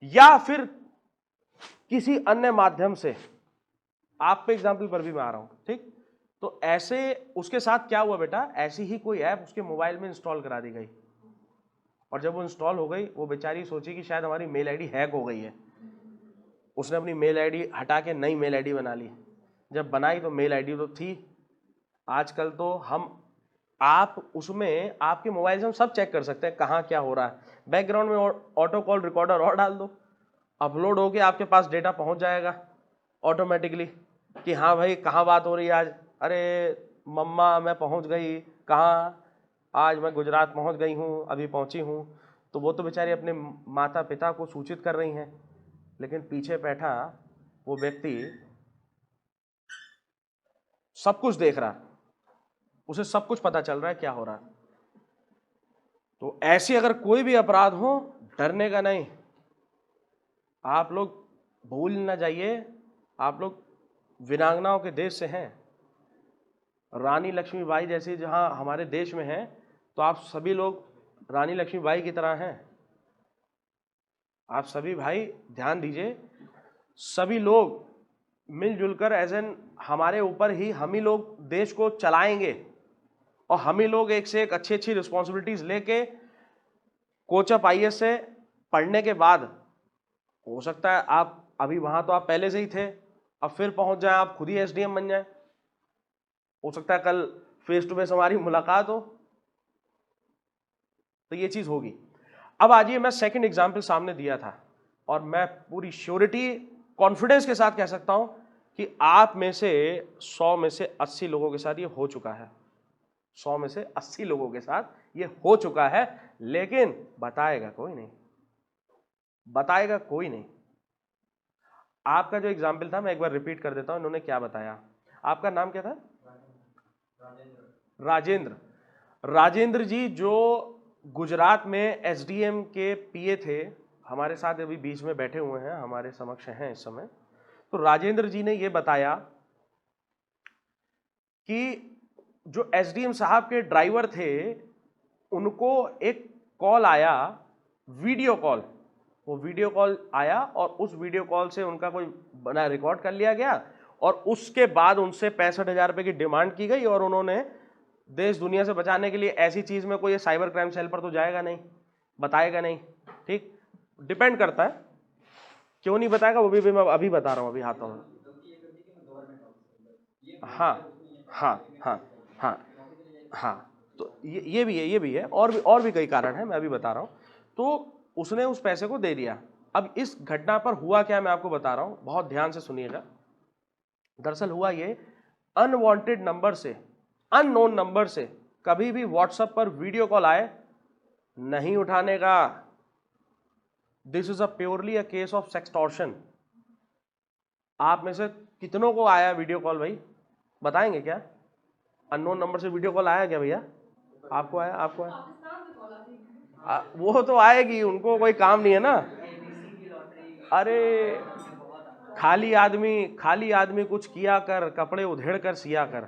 या फिर किसी अन्य माध्यम से, आप पे एग्जाम्पल पर भी मैं आ रहा हूं, ठीक। तो ऐसे उसके साथ क्या हुआ बेटा, ऐसी ही कोई ऐप उसके मोबाइल में इंस्टॉल करा दी गई और जब वो इंस्टॉल हो गई वो बेचारी सोची कि शायद हमारी मेल आईडी हैक हो गई है। उसने अपनी मेल आईडी हटा के नई मेल आईडी बना ली। जब बनाई तो मेल आईडी तो थी। आजकल तो आप उसमें आपके मोबाइल से हम सब चेक कर सकते हैं कहाँ क्या हो रहा है। बैकग्राउंड में ऑटो कॉल रिकॉर्डर और डाल दो, अपलोड होके आपके पास डेटा पहुंच जाएगा ऑटोमेटिकली कि हाँ भाई कहाँ बात हो रही है आज। अरे मम्मा मैं पहुंच गई, कहाँ, आज मैं गुजरात पहुंच गई हूँ, अभी पहुंची हूँ। तो वो तो बेचारी अपने माता पिता को सूचित कर रही हैं, लेकिन पीछे बैठा वो व्यक्ति सब कुछ देख रहा, उसे सब कुछ पता चल रहा है क्या हो रहा है। तो ऐसी अगर कोई भी अपराध हो, डरने का नहीं। आप लोग भूल ना जाइए, आप लोग वीरांगनाओं के देश से हैं। रानी लक्ष्मीबाई जैसी जहां हमारे देश में है, तो आप सभी लोग रानी लक्ष्मीबाई की तरह हैं। आप सभी भाई ध्यान दीजिए, सभी लोग मिलजुल कर एज एन हमारे ऊपर ही हम ही लोग देश को चलाएंगे और हम ही लोग एक से एक अच्छी अच्छी रिस्पॉन्सिबिलिटीज लेके कोचअप आईएएस से पढ़ने के बाद, हो सकता है आप अभी वहां तो आप पहले से ही थे, अब फिर पहुंच जाए आप खुद ही एसडीएम बन जाए। हो सकता है कल फेस टू फेस हमारी मुलाकात हो, तो ये चीज होगी। अब आइए, मैं सेकंड एग्जाम्पल सामने दिया था और मैं पूरी श्योरिटी कॉन्फिडेंस के साथ कह सकता हूं कि आप में से 100 में से 80 लोगों के साथ ये हो चुका है। 100 में से 80 लोगों के साथ ये हो चुका है, लेकिन बताएगा कोई नहीं, बताएगा कोई नहीं। आपका जो एग्जाम्पल था मैं एक बार रिपीट कर देता हूं, इन्होंने क्या बताया। आपका नाम क्या था? राजेंद्र। राजेंद्र जी जो गुजरात में एसडीएम के पीए थे, हमारे साथ अभी बीच में बैठे हुए हैं, हमारे समक्ष हैं इस समय। तो राजेंद्र जी ने यह बताया कि जो एसडीएम साहब के ड्राइवर थे उनको एक कॉल आया, वीडियो कॉल। वो वीडियो कॉल आया और उस वीडियो कॉल से उनका कोई बना रिकॉर्ड कर लिया गया और उसके बाद उनसे 65,000 रुपए की डिमांड की गई और उन्होंने देश दुनिया से बचाने के लिए ऐसी चीज में कोई साइबर क्राइम सेल पर तो जाएगा नहीं, बताएगा नहीं, ठीक। डिपेंड करता है, क्यों नहीं बताएगा वो भी मैं अभी बता रहा हूं, अभी आता हूं। हाँ हाँ हाँ हाँ हाँ, तो ये भी है, ये भी है, और भी कई कारण है, मैं अभी बता रहा हूं। तो उसने उस पैसे को दे दिया। अब इस घटना पर हुआ क्या मैं आपको बता रहा हूं, बहुत ध्यान से सुनिएगा। दरअसल हुआ ये, अनवांटेड नंबर से, अननोन नंबर से कभी भी व्हाट्सएप पर वीडियो कॉल आए नहीं उठाने का। This is a purely a case of sextortion. आप में से कितनों को आया वीडियो कॉल भाई, बताएंगे क्या? अननोन नंबर से वीडियो कॉल आया क्या भैया? आपको आया? आपको आया? वो तो आएगी, उनको कोई काम नहीं है ना। अरे खाली आदमी कुछ किया कर, कपड़े उधेड़ कर सिया कर,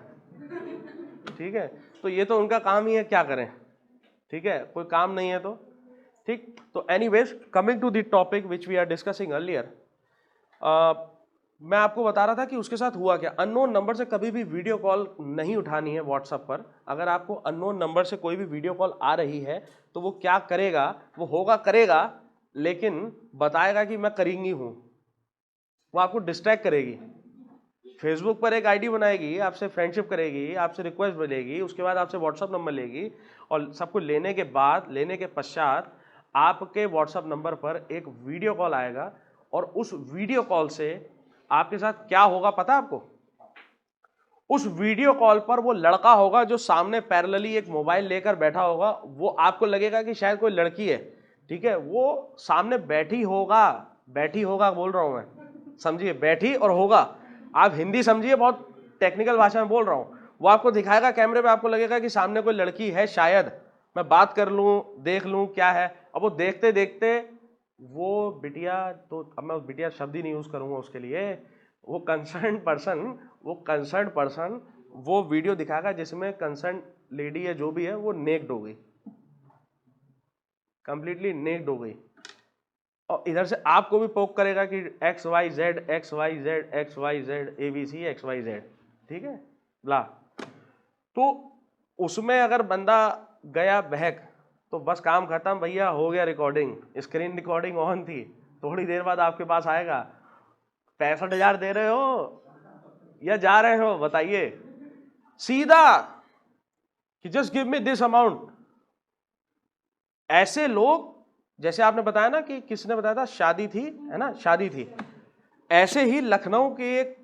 ठीक है। तो ये तो उनका काम ही है, क्या करें, ठीक है, कोई काम नहीं है तो ठीक। तो anyways, coming to the topic which we are discussing earlier, मैं आपको बता रहा था कि उसके साथ हुआ क्या। अननोन नंबर से कभी भी वीडियो कॉल नहीं उठानी है व्हाट्सएप पर। अगर आपको अननोन नंबर से कोई भी वीडियो कॉल आ रही है तो वो क्या करेगा, वो होगा करेगा, लेकिन बताएगा कि मैं करेंगी हूं, वो आपको डिस्ट्रैक्ट करेगी। फेसबुक पर एक आईडी बनाएगी, आपसे फ्रेंडशिप करेगी, आपसे रिक्वेस्ट मिलेगी, उसके बाद आपसे व्हाट्सएप नंबर लेगी, और सब कुछ लेने के पश्चात आपके व्हाट्सएप नंबर पर एक वीडियो कॉल आएगा, और उस वीडियो कॉल से आपके साथ क्या होगा पता है आपको? उस वीडियो कॉल पर वो लड़का होगा जो सामने पैरेलली एक मोबाइल लेकर बैठा होगा, वो आपको लगेगा कि शायद कोई लड़की है, ठीक है, वो सामने बैठी होगा बोल रहा हूं मैं, समझिए, बैठी और होगा, आप हिंदी समझिए, बहुत टेक्निकल भाषा में बोल रहा हूं। वो आपको दिखाएगा कैमरे पे, आपको लगेगा कि सामने कोई लड़की है, शायद मैं बात कर लूं, देख लूं क्या है। अब वो देखते देखते वो बिटिया, तो अब मैं बिटिया शब्द ही नहीं यूज करूंगा उसके लिए, वो कंसर्न पर्सन वो वीडियो दिखाएगा जिसमें कंसर्न लेडी है जो भी है वो नेक्ड हो गई, कंप्लीटली नेक्ड हो गई, और इधर से आपको भी पोक करेगा कि XYZ XYZ XYZ ABC XYZ, ठीक है ला। तो उसमें अगर बंदा गया बहक तो बस काम खत्म भैया, हो गया रिकॉर्डिंग, स्क्रीन रिकॉर्डिंग ऑन थी, थोड़ी देर बाद आपके पास आएगा 65,000 दे रहे हो या जा रहे हो बताइए, सीधा कि just give me this amount. ऐसे लोग, जैसे आपने बताया ना कि किसने बताया था, शादी थी, है ना, शादी थी, ऐसे ही लखनऊ के एक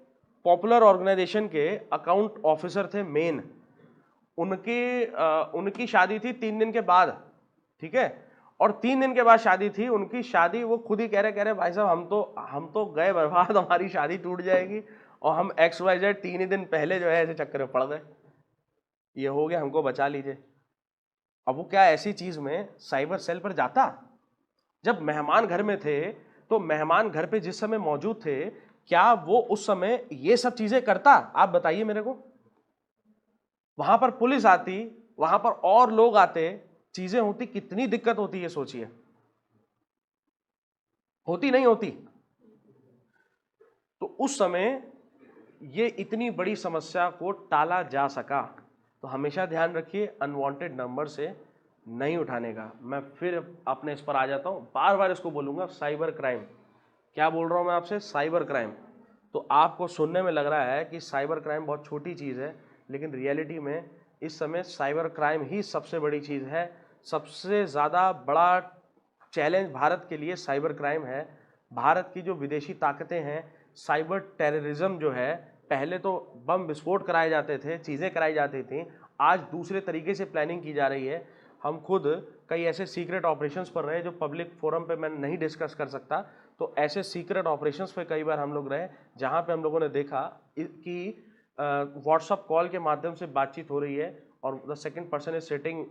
पॉपुलर ऑर्गेनाइजेशन के अकाउंट ऑफिसर थे मेन, उनकी शादी थी 3 दिन के बाद, ठीक है, और 3 दिन के बाद शादी थी उनकी शादी, वो खुद ही कह रहे भाई साहब हम तो गए बर्बाद, हमारी शादी टूट जाएगी, और हम XYZ 3 ही दिन पहले जो है ऐसे चक्कर में पड़ गए, ये हो गया, हमको बचा लीजिए। अब वो क्या ऐसी चीज में साइबर सेल पर जाता? जब मेहमान घर में थे तो मेहमान घर पे जिस समय मौजूद थे, क्या वो उस समय ये सब चीजें करता? आप बताइए मेरे को। वहां पर पुलिस आती, वहां पर और लोग आते, चीजें होती, कितनी दिक्कत होती है सोचिए, होती नहीं होती? तो उस समय ये इतनी बड़ी समस्या को टाला जा सका। तो हमेशा ध्यान रखिए, अनवांटेड नंबर से नहीं उठाने का। मैं फिर अपने इस पर आ जाता हूं, बार बार इसको बोलूंगा, साइबर क्राइम। क्या बोल रहा हूं मैं आपसे? Cyber crime. तो आपको सुनने में लग रहा है कि साइबर क्राइम बहुत छोटी चीज है, लेकिन रियलिटी में इस समय साइबर क्राइम ही सबसे बड़ी चीज है। सबसे ज्यादा बड़ा चैलेंज भारत के लिए साइबर क्राइम है। भारत की जो विदेशी ताकतें हैं, साइबर टेररिज्म जो है, पहले तो बम विस्फोट कराए जाते थे, चीज़ें कराई जाती थी, आज दूसरे तरीके से प्लानिंग की जा रही है। हम खुद कई ऐसे सीक्रेट ऑपरेशंस पर रहे जो पब्लिक फोरम पे मैं नहीं डिस्कस कर सकता। तो ऐसे सीक्रेट ऑपरेशंस पे कई बार हम लोग रहे, जहाँ पे हम लोगों ने देखा कि व्हाट्सअप कॉल के माध्यम से बातचीत हो रही है और the second person is sitting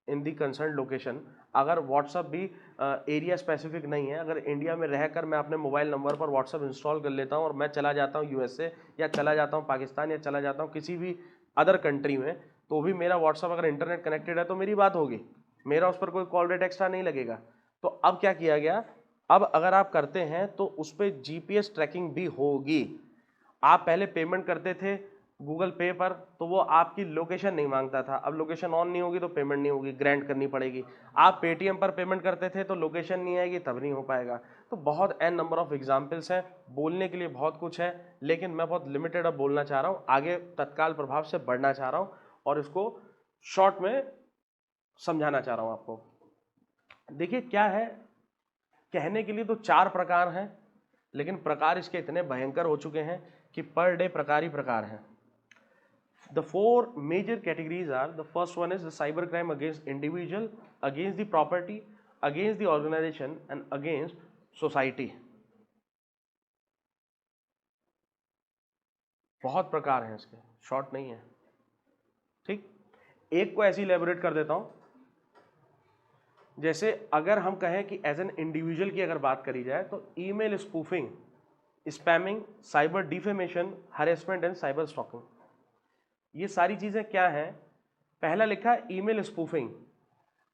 in the concern location. अगर व्हाट्सअप भी एरिया स्पेसिफिक नहीं है, अगर इंडिया में रहकर मैं अपने मोबाइल नंबर पर व्हाट्सअप इंस्टॉल कर लेता हूं और मैं चला जाता हूं USA, या चला जाता हूं पाकिस्तान, या चला जाता हूं किसी भी अदर कंट्री में, तो भी मेरा व्हाट्सअप अगर इंटरनेट कनेक्टेड है तो मेरी बात होगी, मेरा उस पर कोई कॉल रेट एक्स्ट्रा नहीं लगेगा। तो अब क्या किया गया, अब अगर आप करते हैं तो उस पर GPS ट्रैकिंग भी होगी। आप पहले पेमेंट करते थे गूगल पे पर, तो वो आपकी लोकेशन नहीं मांगता था, अब लोकेशन ऑन नहीं होगी तो पेमेंट नहीं होगी, ग्रांट करनी पड़ेगी। आप पेटीएम पर पेमेंट करते थे तो लोकेशन नहीं आएगी, तब नहीं हो पाएगा। तो बहुत एन नंबर ऑफ एग्जाम्पल्स हैं, बोलने के लिए बहुत कुछ है, लेकिन मैं बहुत लिमिटेड अब बोलना चाह रहा हूँ, आगे तत्काल प्रभाव से बढ़ना चाह रहा हूँ और इसको शॉर्ट में समझाना चाह रहा हूँ आपको। देखिए क्या है, कहने के लिए तो 4 प्रकार हैं, लेकिन प्रकार इसके इतने भयंकर हो चुके हैं कि पर डे प्रकार ही प्रकार हैं। The 4 major categories are: the first one is the cyber crime against individual, against the property, against the organization and against society. बहुत प्रकार हैं इसके, शॉर्ट नहीं है, ठीक। एक को ऐसे इलेबोरेट कर देता हूं। जैसे अगर हम कहें कि एज एन इंडिविजुअल की अगर बात करी जाए तो email spoofing, spamming, cyber defamation, harassment and cyber stalking, ये सारी चीजें क्या हैं? पहला लिखा है email spoofing,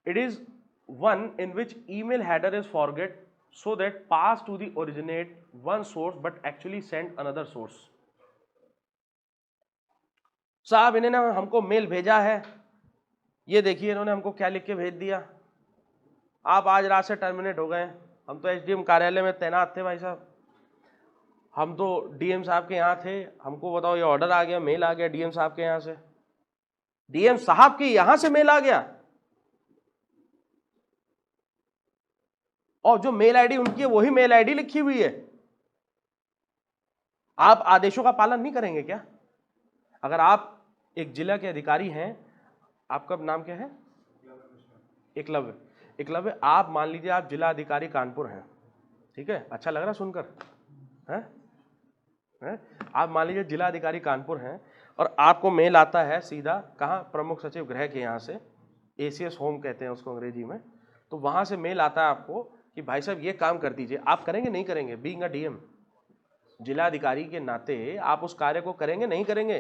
it is one in which email header is forget so that pass to the originate one source but actually send another source. साहब इन्होंने हमको मेल भेजा है, ये देखिए इन्होंने हमको क्या लिख के भेज दिया, आप आज रात से टर्मिनेट हो गए। हम तो एसडीएम कार्यालय में तैनात थे भाई साहब, हम तो डीएम साहब के यहाँ थे, हमको बताओ ये ऑर्डर आ गया, मेल आ गया डीएम साहब के यहाँ से, डीएम साहब के यहाँ से मेल आ गया, और जो मेल आईडी उनकी है वही मेल आईडी लिखी हुई है। आप आदेशों का पालन नहीं करेंगे क्या? अगर आप एक जिला के अधिकारी हैं, आपका नाम क्या है? एकलव्य। एकलव्य, आप मान लीजिए आप जिला अधिकारी कानपुर हैं, ठीक है, अच्छा लग रहा सुनकर, हैं? आप मान लीजिए जिला अधिकारी कानपुर हैं और आपको मेल आता है सीधा कहाँ? प्रमुख सचिव गृह के यहाँ से, एसीएस होम कहते हैं उसको अंग्रेजी में, तो वहां से मेल आता है आपको कि भाई साहब ये काम कर दीजिए। आप करेंगे नहीं करेंगे? बीइंग अ डीएम, जिला अधिकारी के नाते आप उस कार्य को करेंगे नहीं करेंगे?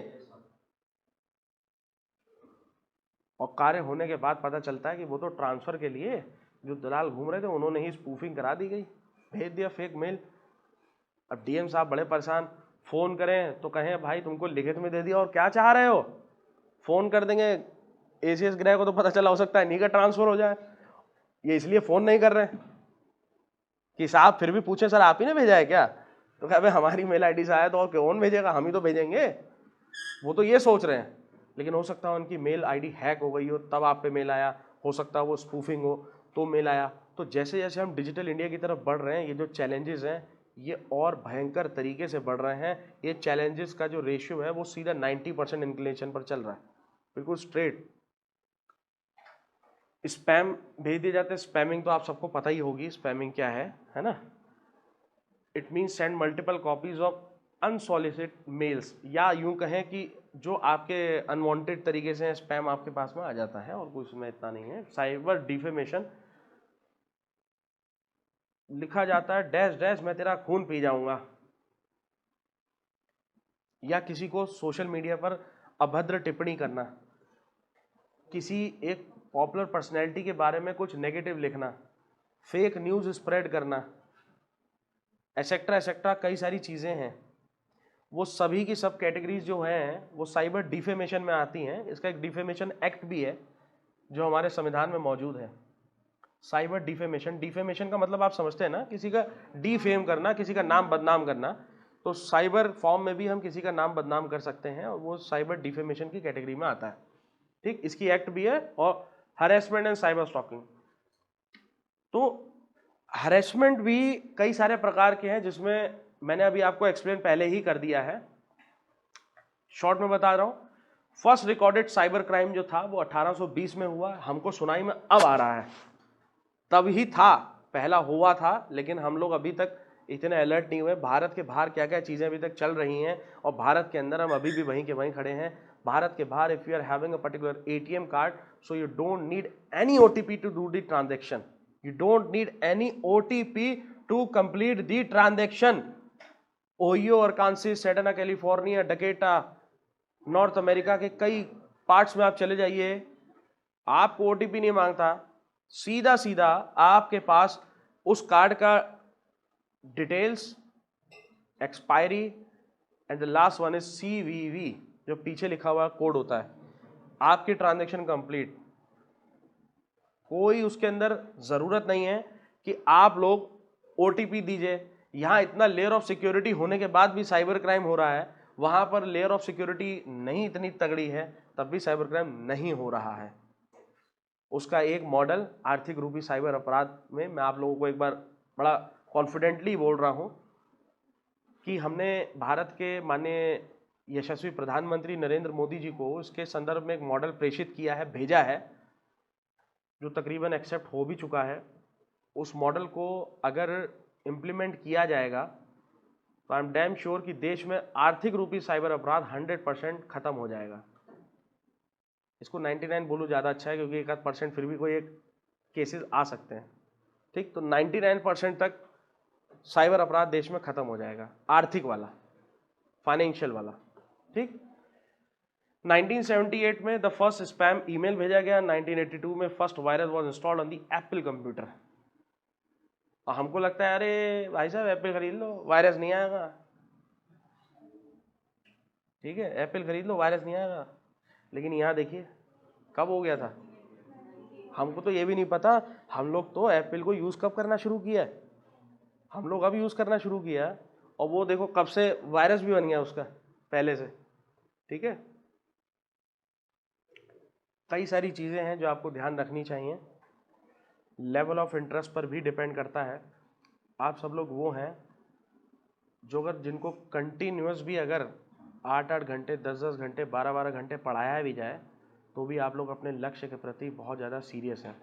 और कार्य होने के बाद पता चलता है कि वो तो ट्रांसफर के लिए जो दलाल घूम रहे थे उन्होंने ही स्पूफिंग करा दी गई, भेज दिया फेक मेल। अब डीएम साहब बड़े परेशान, फोन करें तो कहें भाई तुमको लिखित में दे दिया और क्या चाह रहे हो, फोन कर देंगे एसीएस गृह को तो पता चला हो सकता है नहीं का ट्रांसफर हो जाए, ये इसलिए फोन नहीं कर रहे कि साहब फिर भी पूछे सर आप ही ने भेजा है क्या? तो कहा हमारी मेल आईडी से आया तो और कौन भेजेगा, हम ही तो भेजेंगे। वो तो ये सोच रहे हैं, लेकिन हो सकता है उनकी मेल आईडी हैक हो गई हो तब आप पे मेल आया, हो सकता है वो स्पूफिंग हो तो मेल आया। तो जैसे जैसे हम डिजिटल इंडिया की तरफ बढ़ रहे हैं, ये जो चैलेंजेस हैं ये और भयंकर तरीके से बढ़ रहे हैं। ये चैलेंजेस का जो रेशियो है वो सीधा 90% इंक्लिनेशन पर चल रहा है, बिल्कुल स्ट्रेट। स्पैम भेज दिए जाते हैं, स्पैमिंग तो आप सबको पता ही होगी स्पैमिंग क्या है ना? It means send multiple copies of unsolicited mails, या यूं कहें कि जो आपके अनवांटेड तरीके से स्पैम आपके पास में आ जाता है और कुछ में इतना नहीं है। साइबर डिफेमेशन लिखा जाता है डैश डैश मैं तेरा खून पी जाऊंगा, या किसी को सोशल मीडिया पर अभद्र टिप्पणी करना, किसी एक पॉपुलर पर्सनैलिटी के बारे में कुछ नेगेटिव लिखना, फेक न्यूज स्प्रेड करना, एसेट्रा एसेट्रा, कई सारी चीज़ें हैं। वो सभी की सब कैटेगरीज जो हैं वो साइबर डिफेमेशन में आती हैं। इसका एक डिफेमेशन एक्ट भी है जो हमारे संविधान में मौजूद है। साइबर डिफेमेशन, डिफेमेशन का मतलब आप समझते हैं ना, किसी का डिफेम करना, किसी का नाम बदनाम करना। तो साइबर फॉर्म में भी हम किसी का नाम बदनाम कर सकते हैं और वो साइबर डिफेमेशन की कैटेगरी में आता है, ठीक। इसकी एक्ट भी है। और हरेसमेंट एंड साइबर स्टॉकिंग, तो हरेसमेंट भी कई सारे प्रकार के हैं जिसमें मैंने अभी आपको एक्सप्लेन पहले ही कर दिया है, शॉर्ट में बता रहा हूं। फर्स्ट रिकॉर्डेड साइबर क्राइम जो था वो 1820 में हुआ, हमको सुनाई में अब आ रहा है, तब ही था, पहला हुआ था, लेकिन हम लोग अभी तक इतने अलर्ट नहीं हुए। भारत के बाहर क्या क्या चीजें अभी तक चल रही हैं और भारत के अंदर हम अभी भी वहीं के वहीं खड़े हैं। भारत के बाहर if you are having a particular ATM card, so you don't need any OTP to do the transaction, you don't need any OTP to complete the transaction. Ohio, Arkansas, Sedona, California, Dakota, North America के कई पार्ट्स में आप चले जाइए, आपको ओटीपी नहीं मांगता, सीधा सीधा आपके पास उस कार्ड का details, expiry and the last one is CVV, जो पीछे लिखा हुआ कोड होता है, आपकी ट्रांजैक्शन कंप्लीट। कोई उसके अंदर जरूरत नहीं है कि आप लोग ओटीपी दीजिए। यहां इतना लेयर ऑफ सिक्योरिटी होने के बाद भी साइबर क्राइम हो रहा है, वहां पर लेयर ऑफ सिक्योरिटी नहीं इतनी तगड़ी है तब भी साइबर क्राइम नहीं हो रहा है। उसका एक मॉडल आर्थिक रूपी साइबर अपराध में मैं आप लोगों को एक बार बड़ा कॉन्फिडेंटली बोल रहा हूं कि हमने भारत के माननीय यशस्वी प्रधानमंत्री नरेंद्र मोदी जी को इसके संदर्भ में एक मॉडल प्रेषित किया है, भेजा है, जो तकरीबन एक्सेप्ट हो भी चुका है। उस मॉडल को अगर इम्प्लीमेंट किया जाएगा तो आई एम डैम श्योर कि देश में आर्थिक रूपी साइबर अपराध 100% खत्म हो जाएगा। इसको 99 बोलूँ ज़्यादा अच्छा है, क्योंकि 1% फिर भी कोई एक केसेस आ सकते हैं। ठीक, तो 99% तक साइबर अपराध देश में खत्म हो जाएगा, आर्थिक वाला, फाइनेंशियल वाला। ठीक, 1978 में द फर्स्ट स्पैम ईमेल भेजा गया, 1982 में first virus was installed on the Apple computer. और हमको लगता है अरे भाई साहब एप्पल खरीद लो वायरस नहीं आएगा, ठीक है एप्पल खरीद लो वायरस नहीं आएगा, लेकिन यहाँ देखिए कब हो गया था। हमको तो ये भी नहीं पता, हम लोग तो एप्पल को यूज कब करना शुरू किया है, हम लोग अब यूज करना शुरू किया और वो देखो कब से वायरस भी बन गया उसका पहले से। ठीक है, कई सारी चीजें हैं जो आपको ध्यान रखनी चाहिए। लेवल ऑफ इंटरेस्ट पर भी डिपेंड करता है। आप सब लोग वो हैं जो अगर जिनको कंटिन्यूअस भी अगर 8-8 घंटे 10-10 घंटे 12-12 घंटे पढ़ाया भी जाए तो भी आप लोग अपने लक्ष्य के प्रति बहुत ज़्यादा सीरियस हैं।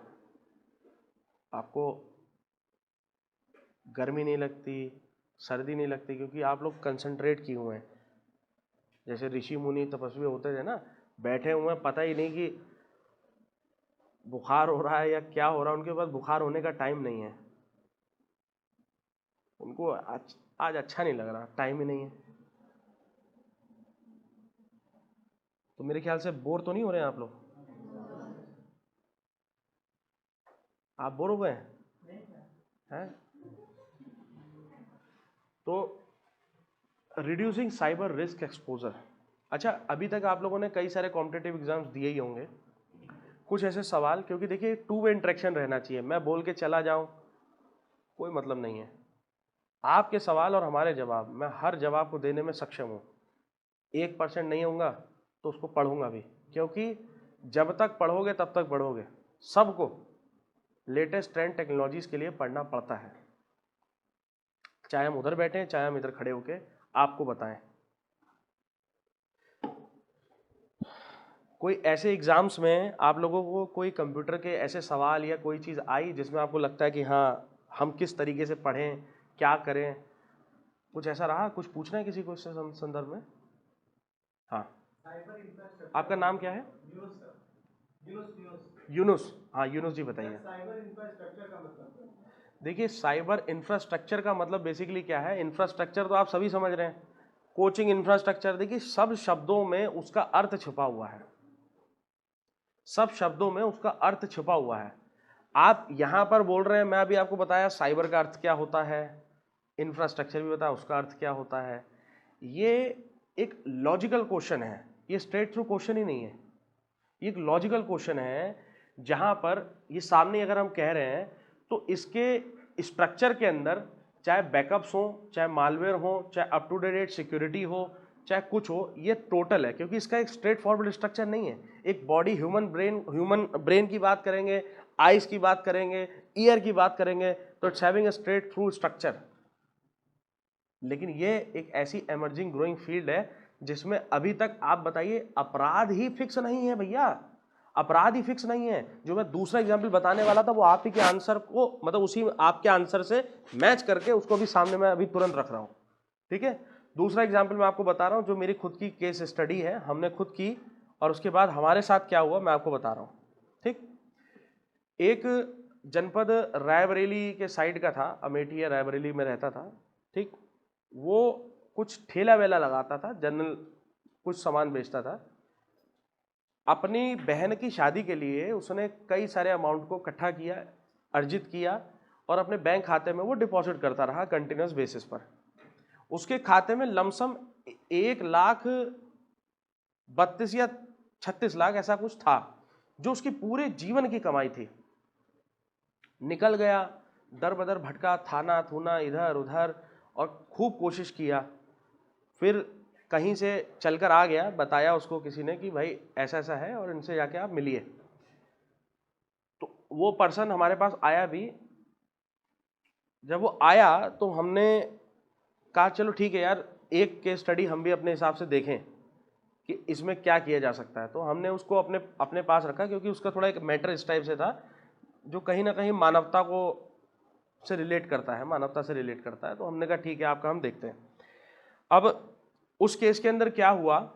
आपको गर्मी नहीं लगती, सर्दी नहीं लगती, क्योंकि आप लोग कंसंट्रेट किए हुए हैं। जैसे ऋषि मुनि तपस्वी होते थे ना, बैठे हुए हैं, पता ही नहीं कि बुखार हो रहा है या क्या हो रहा है, उनके पास बुखार होने का टाइम नहीं है, उनको आज अच्छा नहीं लग रहा, टाइम ही नहीं है। तो मेरे ख्याल से बोर तो नहीं हो रहे हैं आप लोग? आप बोर हो गए हैं? तो रिड्यूसिंग साइबर रिस्क एक्सपोजर। अच्छा, अभी तक आप लोगों ने कई सारे कॉम्पिटिटिव एग्जाम्स दिए ही होंगे। कुछ ऐसे सवाल, क्योंकि देखिए टू वे इंटरेक्शन रहना चाहिए, मैं बोल के चला जाऊं कोई मतलब नहीं है। आपके सवाल और हमारे जवाब, मैं हर जवाब को देने में सक्षम हूँ। 1% नहीं होगा तो उसको पढ़ूंगा भी, क्योंकि जब तक पढ़ोगे तब तक बढ़ोगे। सबको लेटेस्ट ट्रेंड टेक्नोलॉजीज के लिए पढ़ना पड़ता है, चाहे हम उधर बैठे हैं चाहे हम इधर खड़े होके आपको बताएं। कोई ऐसे एग्जाम्स में आप लोगों को कोई कंप्यूटर के ऐसे सवाल या कोई चीज़ आई जिसमें आपको लगता है कि हाँ हम किस तरीके से पढ़ें, क्या करें, कुछ ऐसा रहा? कुछ पूछना है किसी को इससे संदर्भ में? हाँ, आपका नाम क्या है? यूनुस। हाँ यूनुस जी बताइए। साइबर इंफ्रास्ट्रक्चर का मतलब, देखिए साइबर इंफ्रास्ट्रक्चर का मतलब बेसिकली क्या है? इंफ्रास्ट्रक्चर तो आप सभी समझ रहे हैं, कोचिंग इंफ्रास्ट्रक्चर। देखिए सब शब्दों में उसका अर्थ छुपा हुआ है, सब शब्दों में उसका अर्थ छुपा हुआ है। आप यहां पर बोल रहे हैं, मैं अभी आपको बताया साइबर का अर्थ क्या होता है, इंफ्रास्ट्रक्चर भी बताया उसका अर्थ क्या होता है। ये एक लॉजिकल क्वेश्चन है, ये स्ट्रेट थ्रू क्वेश्चन ही नहीं है, ये एक लॉजिकल क्वेश्चन है जहां पर ये सामने अगर हम कह रहे हैं तो इसके स्ट्रक्चर के अंदर चाहे बैकअप्स हो, चाहे मालवेयर हो, चाहे अप टू डेट सिक्योरिटी हो, चाहे कुछ हो, ये टोटल है, क्योंकि इसका एक स्ट्रेट फॉरवर्ड स्ट्रक्चर नहीं है। एक बॉडी, ह्यूमन ब्रेन की बात करेंगे, आइज की बात करेंगे, ईयर की बात करेंगे, तो it's having a straight through structure. लेकिन ये एक ऐसी एमर्जिंग ग्रोइंग फील्ड है जिसमें अभी तक आप बताइए अपराध ही फिक्स नहीं है भैया, अपराध ही फिक्स नहीं है। जो मैं दूसरा एग्जाम्पल बताने वाला था वो आप ही के आंसर को, मतलब उसी आपके आंसर से मैच करके उसको भी सामने में अभी तुरंत रख रहा हूं। ठीक है, दूसरा एग्जाम्पल मैं आपको बता रहा हूं जो मेरी खुद की केस स्टडी है, हमने खुद की, और उसके बाद हमारे साथ क्या हुआ मैं आपको बता रहा हूं। ठीक, एक जनपद रायबरेली के साइड का था, अमेठी या रायबरेली में रहता था। ठीक, वो कुछ ठेला वेला लगाता था, जनरल कुछ सामान बेचता था। अपनी बहन की शादी के लिए उसने कई सारे अमाउंट को इकट्ठा किया, अर्जित किया, और अपने बैंक खाते में वो डिपॉजिट करता रहा कंटिन्यूस बेसिस पर। उसके खाते में लमसम 1,32 या 36 लाख ऐसा कुछ था, जो उसकी पूरे जीवन की कमाई थी। निकल गया, दर बदर भटका, थाना थूना इधर उधर, और खूब कोशिश किया, फिर कहीं से चलकर आ गया, बताया उसको किसी ने कि भाई ऐसा ऐसा है और इनसे जाके आप मिलिए। तो वो पर्सन हमारे पास आया भी। जब वो आया तो हमने कहा चलो ठीक है यार, एक केस स्टडी हम भी अपने हिसाब से देखें कि इसमें क्या किया जा सकता है। तो हमने उसको अपने पास रखा, क्योंकि उसका थोड़ा एक मैटर इस टाइप से था जो कहीं ना कहीं मानवता को से रिलेट करता है, मानवता से रिलेट करता है। तो हमने कहा ठीक है आपका हम देखते हैं। अब उस केस के अंदर क्या हुआ,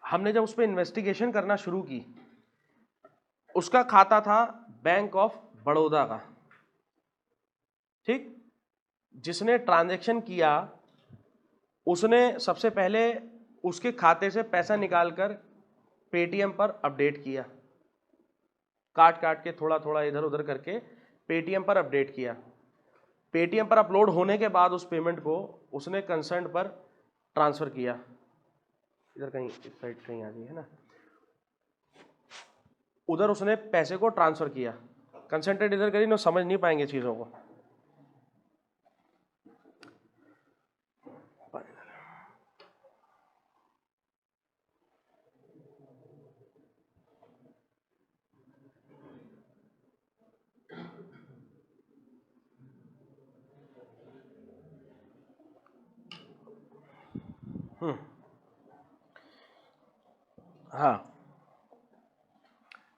हमने जब उस पर इन्वेस्टिगेशन करना शुरू की, उसका खाता था बैंक ऑफ बड़ौदा का, ठीक। जिसने ट्रांजैक्शन किया उसने सबसे पहले उसके खाते से पैसा निकालकर पेटीएम पर अपडेट किया, काट काट के थोड़ा थोड़ा इधर उधर करके पेटीएम पर अपडेट किया। पेटीएम पर अपलोड होने के बाद उस पेमेंट को उसने कंसर्न पर ट्रांसफर किया, इधर कहीं इस साइड कहीं आ गई है ना, उधर उसने पैसे को ट्रांसफर किया। कंसंट्रेट इधर करिए ना, समझ नहीं पाएंगे चीजों को। हाँ,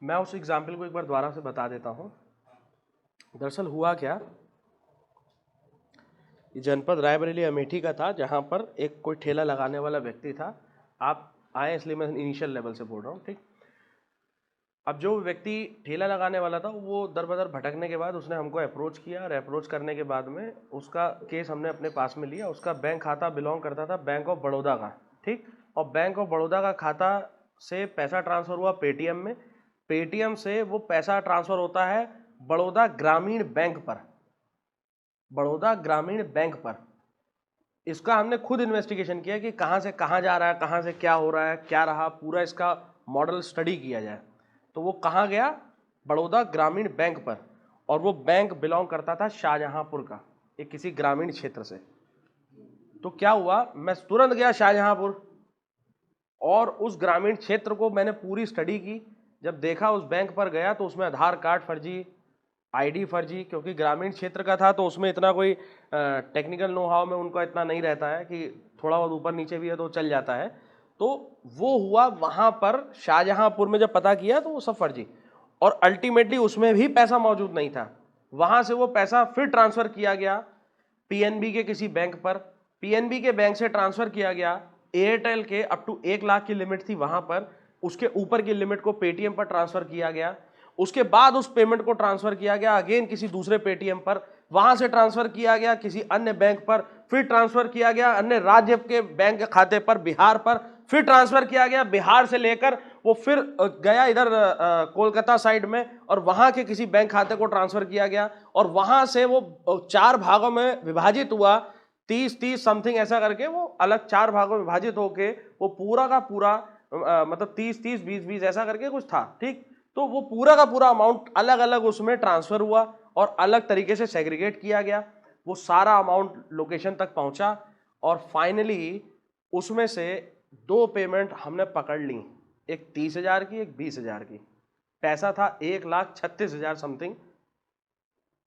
मैं उस एग्जाम्पल को एक बार दोबारा से बता देता हूँ। दरअसल हुआ क्या, ये जनपद रायबरेली अमेठी का था, जहाँ पर एक कोई ठेला लगाने वाला व्यक्ति था। आप आए इसलिए मैं इनिशियल लेवल से बोल रहा हूँ, ठीक। अब जो व्यक्ति ठेला लगाने वाला था वो दर बदर भटकने के बाद उसने हमको अप्रोच किया, और अप्रोच करने के बाद में उसका केस हमने अपने पास में लिया। उसका बैंक खाता बिलोंग करता था बैंक ऑफ बड़ौदा का, ठीक। और बैंक ऑफ बड़ौदा का खाता से पैसा ट्रांसफ़र हुआ पेटीएम में। पेटीएम से वो पैसा ट्रांसफ़र होता है बड़ौदा ग्रामीण बैंक पर, बड़ौदा ग्रामीण बैंक पर। इसका हमने खुद इन्वेस्टिगेशन किया कि कहाँ से कहाँ जा रहा है, कहाँ से क्या हो रहा है, क्या रहा, पूरा इसका मॉडल स्टडी किया जाए। तो वो कहाँ गया, बड़ौदा ग्रामीण बैंक पर, और वो बैंक बिलोंग करता था शाहजहांपुर का, एक किसी ग्रामीण क्षेत्र से। तो क्या हुआ, मैं तुरंत गया शाहजहांपुर और उस ग्रामीण क्षेत्र को मैंने पूरी स्टडी की। जब देखा उस बैंक पर गया तो उसमें आधार कार्ड फर्जी, आईडी फर्जी, क्योंकि ग्रामीण क्षेत्र का था तो उसमें इतना कोई टेक्निकल नो हाउ में उनका इतना नहीं रहता है कि थोड़ा बहुत ऊपर नीचे भी है तो चल जाता है। तो वो हुआ वहाँ पर शाहजहांपुर में, जब पता किया तो वो सब फर्जी, और अल्टीमेटली उसमें भी पैसा मौजूद नहीं था। वहाँ से वो पैसा फिर ट्रांसफ़र किया गया पीएनबी के किसी बैंक पर, पीएनबी के बैंक से ट्रांसफ़र किया गया एयरटेल के अप टू 1 लाख की लिमिट थी वहाँ पर, उसके ऊपर की लिमिट को पेटीएम पर ट्रांसफ़र किया गया। उसके बाद उस पेमेंट को ट्रांसफ़र किया गया अगेन किसी दूसरे पेटीएम पर, वहाँ से ट्रांसफ़र किया गया किसी अन्य बैंक पर, फिर ट्रांसफ़र किया गया अन्य राज्य के बैंक खाते पर, बिहार पर, फिर ट्रांसफ़र किया गया बिहार से लेकर वो फिर गया इधर कोलकाता साइड में, और वहाँ के किसी बैंक खाते को ट्रांसफ़र किया गया, और वहाँ से वो 4 भागों में विभाजित हुआ, 30-30 समथिंग ऐसा करके वो अलग 4 भागों में विभाजित होके वो पूरा का पूरा मतलब 30-30 20-20 ऐसा करके कुछ था, ठीक। तो वो पूरा का पूरा अमाउंट अलग अलग उसमें ट्रांसफ़र हुआ और अलग तरीके से सेग्रीगेट किया गया। वो सारा अमाउंट लोकेशन तक पहुंचा और फाइनली उसमें से 2 पेमेंट हमने पकड़ ली, एक 30,000 की, एक 20,000 की। पैसा था 1,36,000 समथिंग,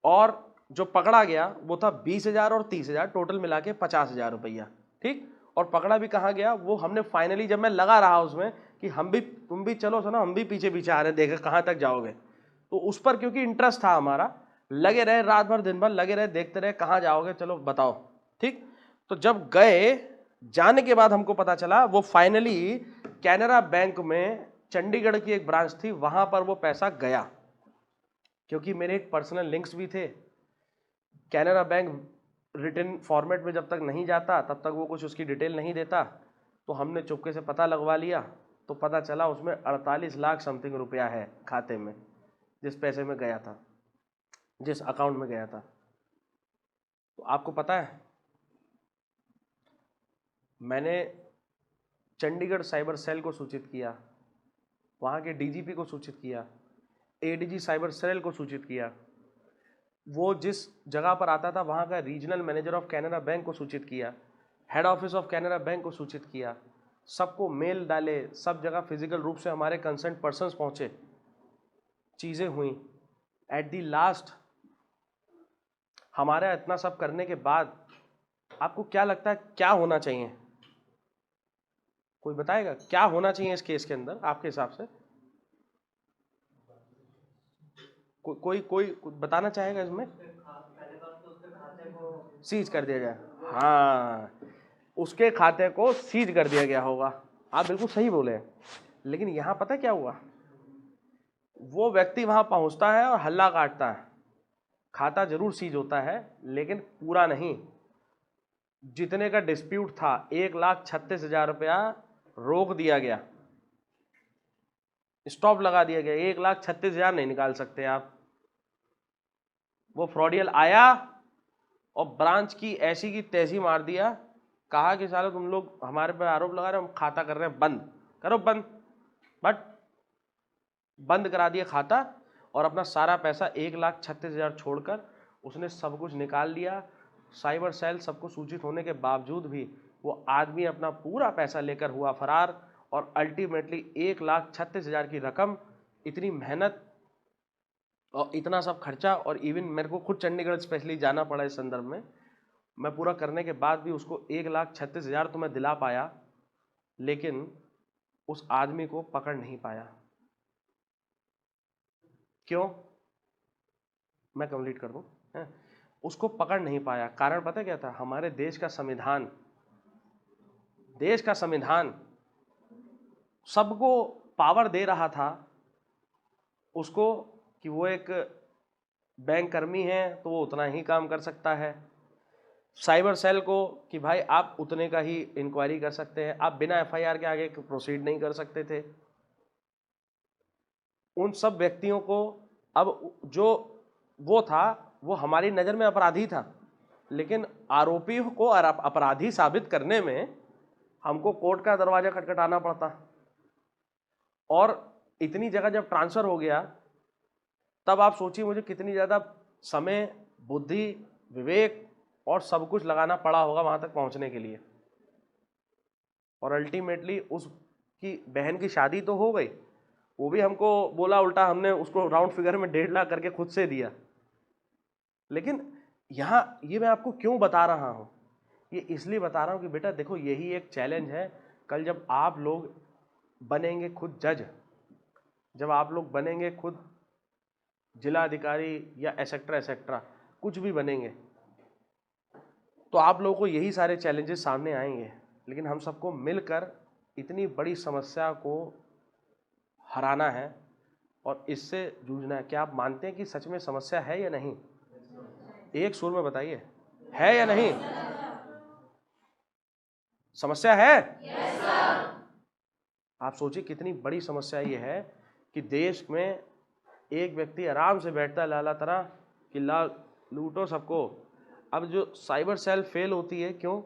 और जो पकड़ा गया वो था 20,000 और 30,000, टोटल मिला के 50,000 रुपया, ठीक। और पकड़ा भी कहाँ गया वो हमने फाइनली, जब मैं लगा रहा उसमें कि हम भी तुम भी चलो सुना, हम भी पीछे पीछे आ रहे हैं, देखे कहाँ तक जाओगे, तो उस पर क्योंकि इंटरेस्ट था हमारा, लगे रहे रात भर दिन भर लगे रहे, देखते रहे कहाँ जाओगे, चलो बताओ, ठीक। तो जब गए, जाने के बाद हमको पता चला वो फाइनली कैनरा बैंक में चंडीगढ़ की एक ब्रांच थी, वहां पर वो पैसा गया। क्योंकि मेरे एक पर्सनल लिंक्स भी थे, कैनरा बैंक रिटन फॉर्मेट में जब तक नहीं जाता तब तक वो कुछ उसकी डिटेल नहीं देता, तो हमने चुपके से पता लगवा लिया। तो पता चला उसमें 48 लाख समथिंग रुपया है खाते में, जिस पैसे में गया था, जिस अकाउंट में गया था। तो आपको पता है, मैंने चंडीगढ़ साइबर सेल को सूचित किया, वहाँ के डीजीपी को सूचित किया, एडीजी साइबर सेल को सूचित किया, वो जिस जगह पर आता था वहाँ का regional manager of Canara bank को सूचित किया, head office of Canara bank को सूचित किया, सबको मेल डाले, सब जगह फिजिकल रूप से हमारे कंसर्न पर्सन्स पहुँचे, चीज़ें हुई। एट दी लास्ट हमारा इतना सब करने के बाद आपको क्या लगता है क्या होना चाहिए? कोई बताएगा क्या होना चाहिए इस केस के अंदर आपके हिसाब से? कोई बताना चाहेगा इसमें? सीज कर दिया जाए। हाँ, उसके खाते को सीज कर दिया गया होगा। आप बिल्कुल सही बोले। लेकिन यहाँ पता क्या हुआ, वो व्यक्ति वहां पहुंचता है और हल्ला काटता है, खाता जरूर सीज होता है लेकिन पूरा नहीं। जितने का डिस्प्यूट था 1,36,000 रुपया रोक दिया गया, स्टॉप लगा दिया गया। 1,36,000 नहीं निकाल सकते आप। वो फ्रॉडियल आया और ब्रांच की ऐसी की तैसी मार दिया, कहा कि सालो तुम लोग हमारे पे आरोप लगा रहे हो, हम खाता कर रहे हैं बंद, करो बंद। बट बंद करा दिया खाता और अपना सारा पैसा 1,36,000 छोड़कर उसने सब कुछ निकाल लिया। साइबर सेल सबको सूचित होने के बावजूद भी वो आदमी अपना पूरा पैसा लेकर हुआ फरार और अल्टीमेटली 1,36,000 की रकम, इतनी मेहनत और इतना सब खर्चा, और इवन मेरे को खुद चंडीगढ़ स्पेशली जाना पड़ा इस संदर्भ में, मैं पूरा करने के बाद भी उसको 1,36,000 तो मैं दिला पाया, लेकिन उस आदमी को पकड़ नहीं पाया। क्यों? मैं कंप्लीट कर दूं। उसको पकड़ नहीं पाया, कारण पता क्या था? हमारे देश का संविधान सबको पावर दे रहा था उसको कि वो एक बैंक कर्मी है तो वो उतना ही काम कर सकता है, साइबर सेल को कि भाई आप उतने का ही इंक्वायरी कर सकते हैं, आप बिना एफआईआर के आगे प्रोसीड नहीं कर सकते थे। उन सब व्यक्तियों को अब जो वो था वो हमारी नज़र में अपराधी था, लेकिन आरोपियों को अपराधी साबित करने में हमको कोर्ट का दरवाजा खटखटाना पड़ता। और इतनी जगह जब ट्रांसफर हो गया तब आप सोचिए मुझे कितनी ज़्यादा समय, बुद्धि, विवेक और सब कुछ लगाना पड़ा होगा वहां तक पहुंचने के लिए। और अल्टीमेटली उसकी बहन की शादी तो हो गई, वो भी हमको बोला उल्टा, हमने उसको राउंड फिगर में 1.5 लाख करके खुद से दिया। लेकिन यहाँ ये मैं आपको क्यों बता रहा हूँ? ये इसलिए बता रहा हूँ कि बेटा देखो यही एक चैलेंज है। कल जब आप लोग बनेंगे खुद जज, जब आप लोग बनेंगे खुद जिला अधिकारी या एसेट्रा कुछ भी बनेंगे, तो आप लोगों को यही सारे चैलेंजेस सामने आएंगे। लेकिन हम सबको मिलकर इतनी बड़ी समस्या को हराना है और इससे जूझना है। क्या आप मानते हैं कि सच में समस्या है या नहीं? एक सुर में बताइए, है या नहीं? समस्या है? yes, आप सोचिए कितनी बड़ी समस्या ये है कि देश में एक व्यक्ति आराम से बैठता है लाला तरह कि ला लूटो सबको। अब जो साइबर सेल फेल होती है, क्यों?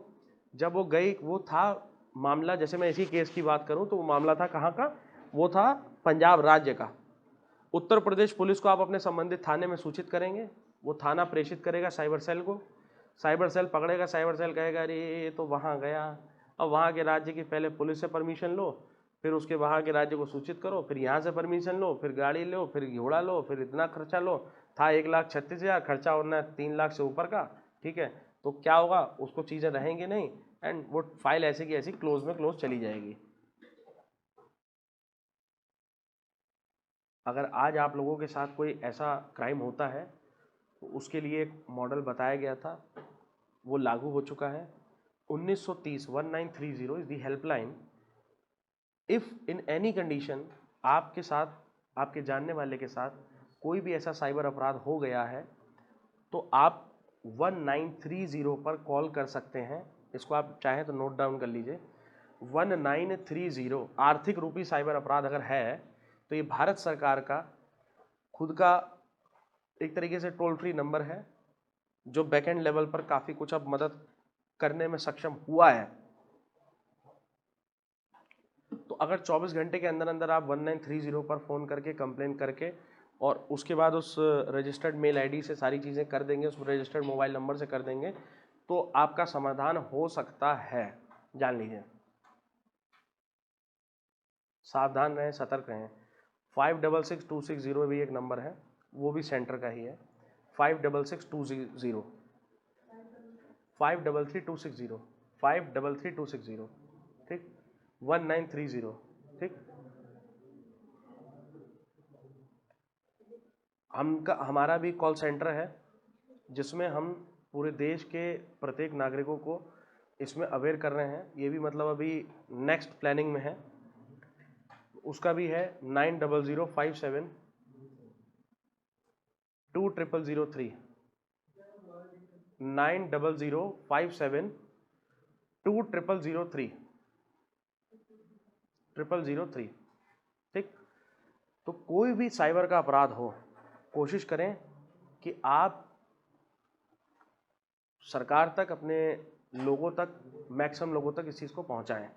जब वो गई, वो था मामला, जैसे मैं इसी केस की बात करूं तो वो मामला था कहाँ का? वो था पंजाब राज्य का। उत्तर प्रदेश पुलिस को आप अपने संबंधित थाने में सूचित करेंगे, वो थाना प्रेषित करेगा साइबर सेल को, साइबर सेल पकड़ेगा, साइबर सेल कहेगा अरे ये तो वहाँ गया। अब वहाँ के राज्य की पहले पुलिस से परमिशन लो, फिर उसके वहाँ के राज्य को सूचित करो, फिर यहाँ से परमिशन लो, फिर गाड़ी लो, फिर घोड़ा लो, फिर इतना खर्चा लो। था 1,36,000, खर्चा होना है 3 लाख से ऊपर का, ठीक है? तो क्या होगा? उसको चीज़ें रहेंगी नहीं एंड वो फाइल ऐसी की ऐसी क्लोज में क्लोज चली जाएगी। अगर आज आप लोगों के साथ कोई ऐसा क्राइम होता है तो उसके लिए एक मॉडल बताया गया था, वो लागू हो चुका है। 1930 1930 is the helpline. If in any condition आपके साथ, आपके जानने वाले के साथ कोई भी ऐसा साइबर अपराध हो गया है तो आप 1930 पर कॉल कर सकते हैं। इसको आप चाहें तो नोट डाउन कर लीजिए, 1930। आर्थिक रूपी साइबर अपराध अगर है तो ये भारत सरकार का खुद का एक तरीके से टोल फ्री नंबर है जो बैकएंड लेवल पर काफ़ी कुछ अब मदद करने में सक्षम हुआ है। तो अगर 24 घंटे के अंदर अंदर आप 1930 पर फ़ोन करके कंप्लेन करके और उसके बाद उस रजिस्टर्ड मेल आईडी से सारी चीज़ें कर देंगे, उस रजिस्टर्ड मोबाइल नंबर से कर देंगे, तो आपका समाधान हो सकता है। जान लीजिए, सावधान रहें, सतर्क रहें। 566260 भी एक नंबर है, वो भी सेंटर का ही है। 566260 533260 533260, ठीक? 1930, ठीक? हमारा भी कॉल सेंटर है जिसमें हम पूरे देश के प्रत्येक नागरिकों को इसमें अवेयर कर रहे हैं। ये भी मतलब अभी नेक्स्ट प्लानिंग में है। उसका भी है 900579 2003 9005720003 0003 ठीक। तो कोई भी साइबर का अपराध हो, कोशिश करें कि आप सरकार तक, अपने लोगों तक, मैक्सिमम लोगों तक इस चीज़ को पहुंचाएं।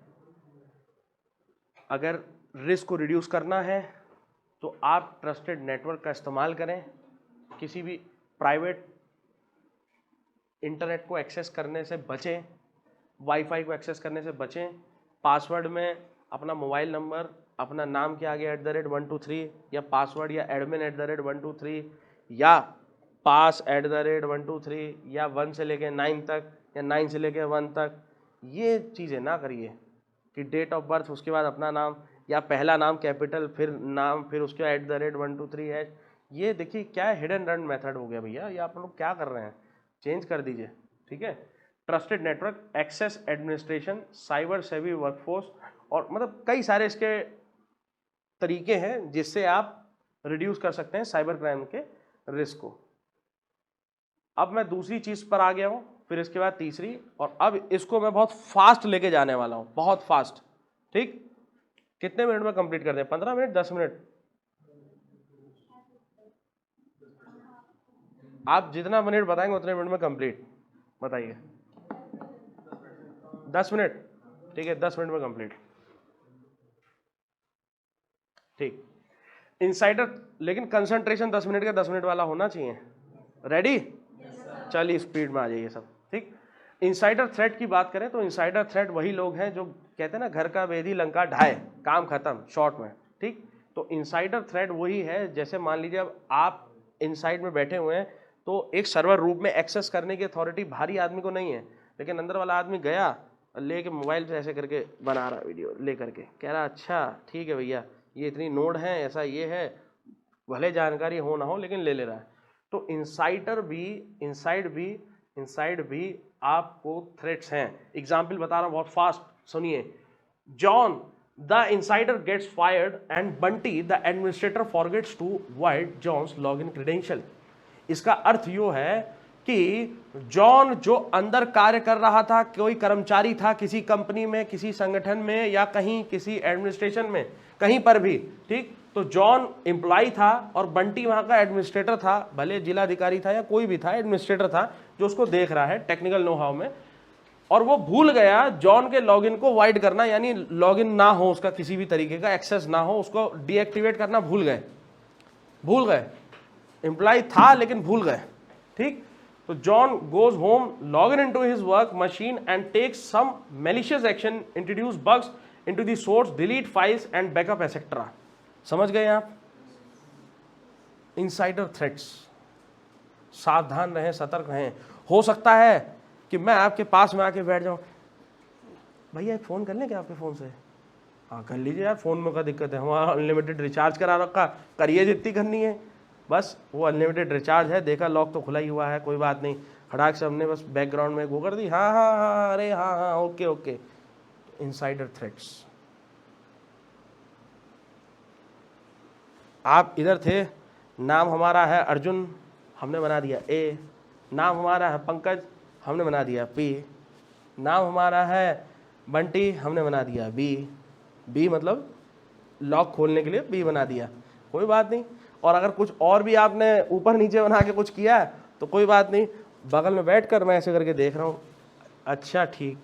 अगर रिस्क को रिड्यूस करना है तो आप ट्रस्टेड नेटवर्क का इस्तेमाल करें। किसी भी प्राइवेट इंटरनेट को एक्सेस करने से बचें, वाईफाई को एक्सेस करने से बचें। पासवर्ड में अपना मोबाइल नंबर, अपना नाम के आगे @123 या पासवर्ड या एडमिन @123 या पास @123 या 1 से लेके 9 तक या 9 से लेके 1 तक, ये चीज़ें ना करिए कि डेट ऑफ बर्थ, उसके बाद अपना नाम या पहला नाम कैपिटल, फिर नाम, फिर उसके @123 है। ये देखिए क्या हिडन रन मेथड हो गया भैया, ये आप लोग क्या कर रहे हैं, चेंज कर दीजिए। ठीक है। Trusted network, access administration, cyber savvy workforce, और मतलब कई सारे इसके तरीके हैं जिससे आप रिड्यूस कर सकते हैं साइबर क्राइम के रिस्क को। अब मैं दूसरी चीज पर आ गया हूं, फिर इसके बाद तीसरी, और अब इसको मैं बहुत फास्ट लेके जाने वाला हूं, बहुत फास्ट। ठीक, कितने मिनट में कंप्लीट कर दें? 15 मिनट, 10 मिनट? आप जितना मिनट बताएंगे उतने मिनट में कंप्लीट, बताइए। 10 मिनट, ठीक है, 10 मिनट में कंप्लीट। ठीक, इनसाइडर, लेकिन कंसंट्रेशन 10 मिनट का 10 मिनट वाला होना चाहिए। रेडी? चलिए स्पीड में आ जाइए सब। ठीक, इनसाइडर थ्रेट की बात करें तो इनसाइडर थ्रेट वही लोग हैं जो कहते हैं ना, घर का वेदी लंका ढाए, काम खत्म शॉर्ट में। ठीक, तो इनसाइडर थ्रेट वही है, जैसे मान लीजिए अब आप इनसाइड में बैठे हुए हैं तो एक सर्वर रूम में एक्सेस करने की अथॉरिटी बाहरी आदमी को नहीं है, लेकिन अंदर वाला आदमी गया लेके मोबाइल से ऐसे करके बना रहा वीडियो ले करके, कह रहा अच्छा ठीक है भैया ये इतनी नोड है, ऐसा ये है, भले जानकारी हो ना हो लेकिन ले रहा है। तो इनसाइड भी आपको थ्रेट्स हैं। एग्जाम्पल बता रहा हूं बहुत फास्ट, सुनिए। John the insider gets fired and Bunty the administrator forgets to wipe John's login credential. इसका अर्थ यो है कि जॉन जो अंदर कार्य कर रहा था, कोई कर्मचारी था किसी कंपनी में, किसी संगठन में, या कहीं किसी एडमिनिस्ट्रेशन में, कहीं पर भी, ठीक, तो जॉन एम्प्लॉय था और बंटी वहां का एडमिनिस्ट्रेटर था, भले जिलाधिकारी था या कोई भी था, एडमिनिस्ट्रेटर था जो उसको देख रहा है टेक्निकल नो हाउ में, और वो भूल गया जॉन के लॉगिन को वाइड करना, यानी लॉगिन ना हो उसका, किसी भी तरीके का एक्सेस ना हो, उसको डीएक्टिवेट करना भूल गए। एम्प्लॉय था लेकिन भूल गए। ठीक, तो John goes home, login into his work machine and takes some malicious action, introduce bugs into the source, delete files and backup etcetera. समझ गए आप? इनसाइडर थ्रेट्स, सावधान रहें, सतर्क रहें। हो सकता है कि मैं आपके पास में आके बैठ जाऊं, भैया एक फ़ोन कर लें क्या आपके फ़ोन से? हाँ कर लीजिए यार, फ़ोन में क्या दिक्कत है, हमारा अनलिमिटेड रिचार्ज करा रखा, करिए जितनी करनी है, बस वो अनलिमिटेड रिचार्ज है, देखा लॉक तो खुला ही हुआ है, कोई बात नहीं, खड़ाक से हमने बस बैकग्राउंड में वो कर दी, हाँ हाँ हाँ, अरे हाँ हाँ, ओके ओके। इनसाइडर थ्रेट्स, आप इधर थे, नाम हमारा है अर्जुन, हमने बना दिया ए, नाम हमारा है पंकज, हमने बना दिया पी, नाम हमारा है बंटी, हमने बना दिया बी मतलब लॉक खोलने के लिए बी बना दिया, कोई बात नहीं। और अगर कुछ और भी आपने ऊपर नीचे बना के कुछ किया है तो कोई बात नहीं, बगल में बैठकर मैं ऐसे करके देख रहा हूँ, अच्छा ठीक।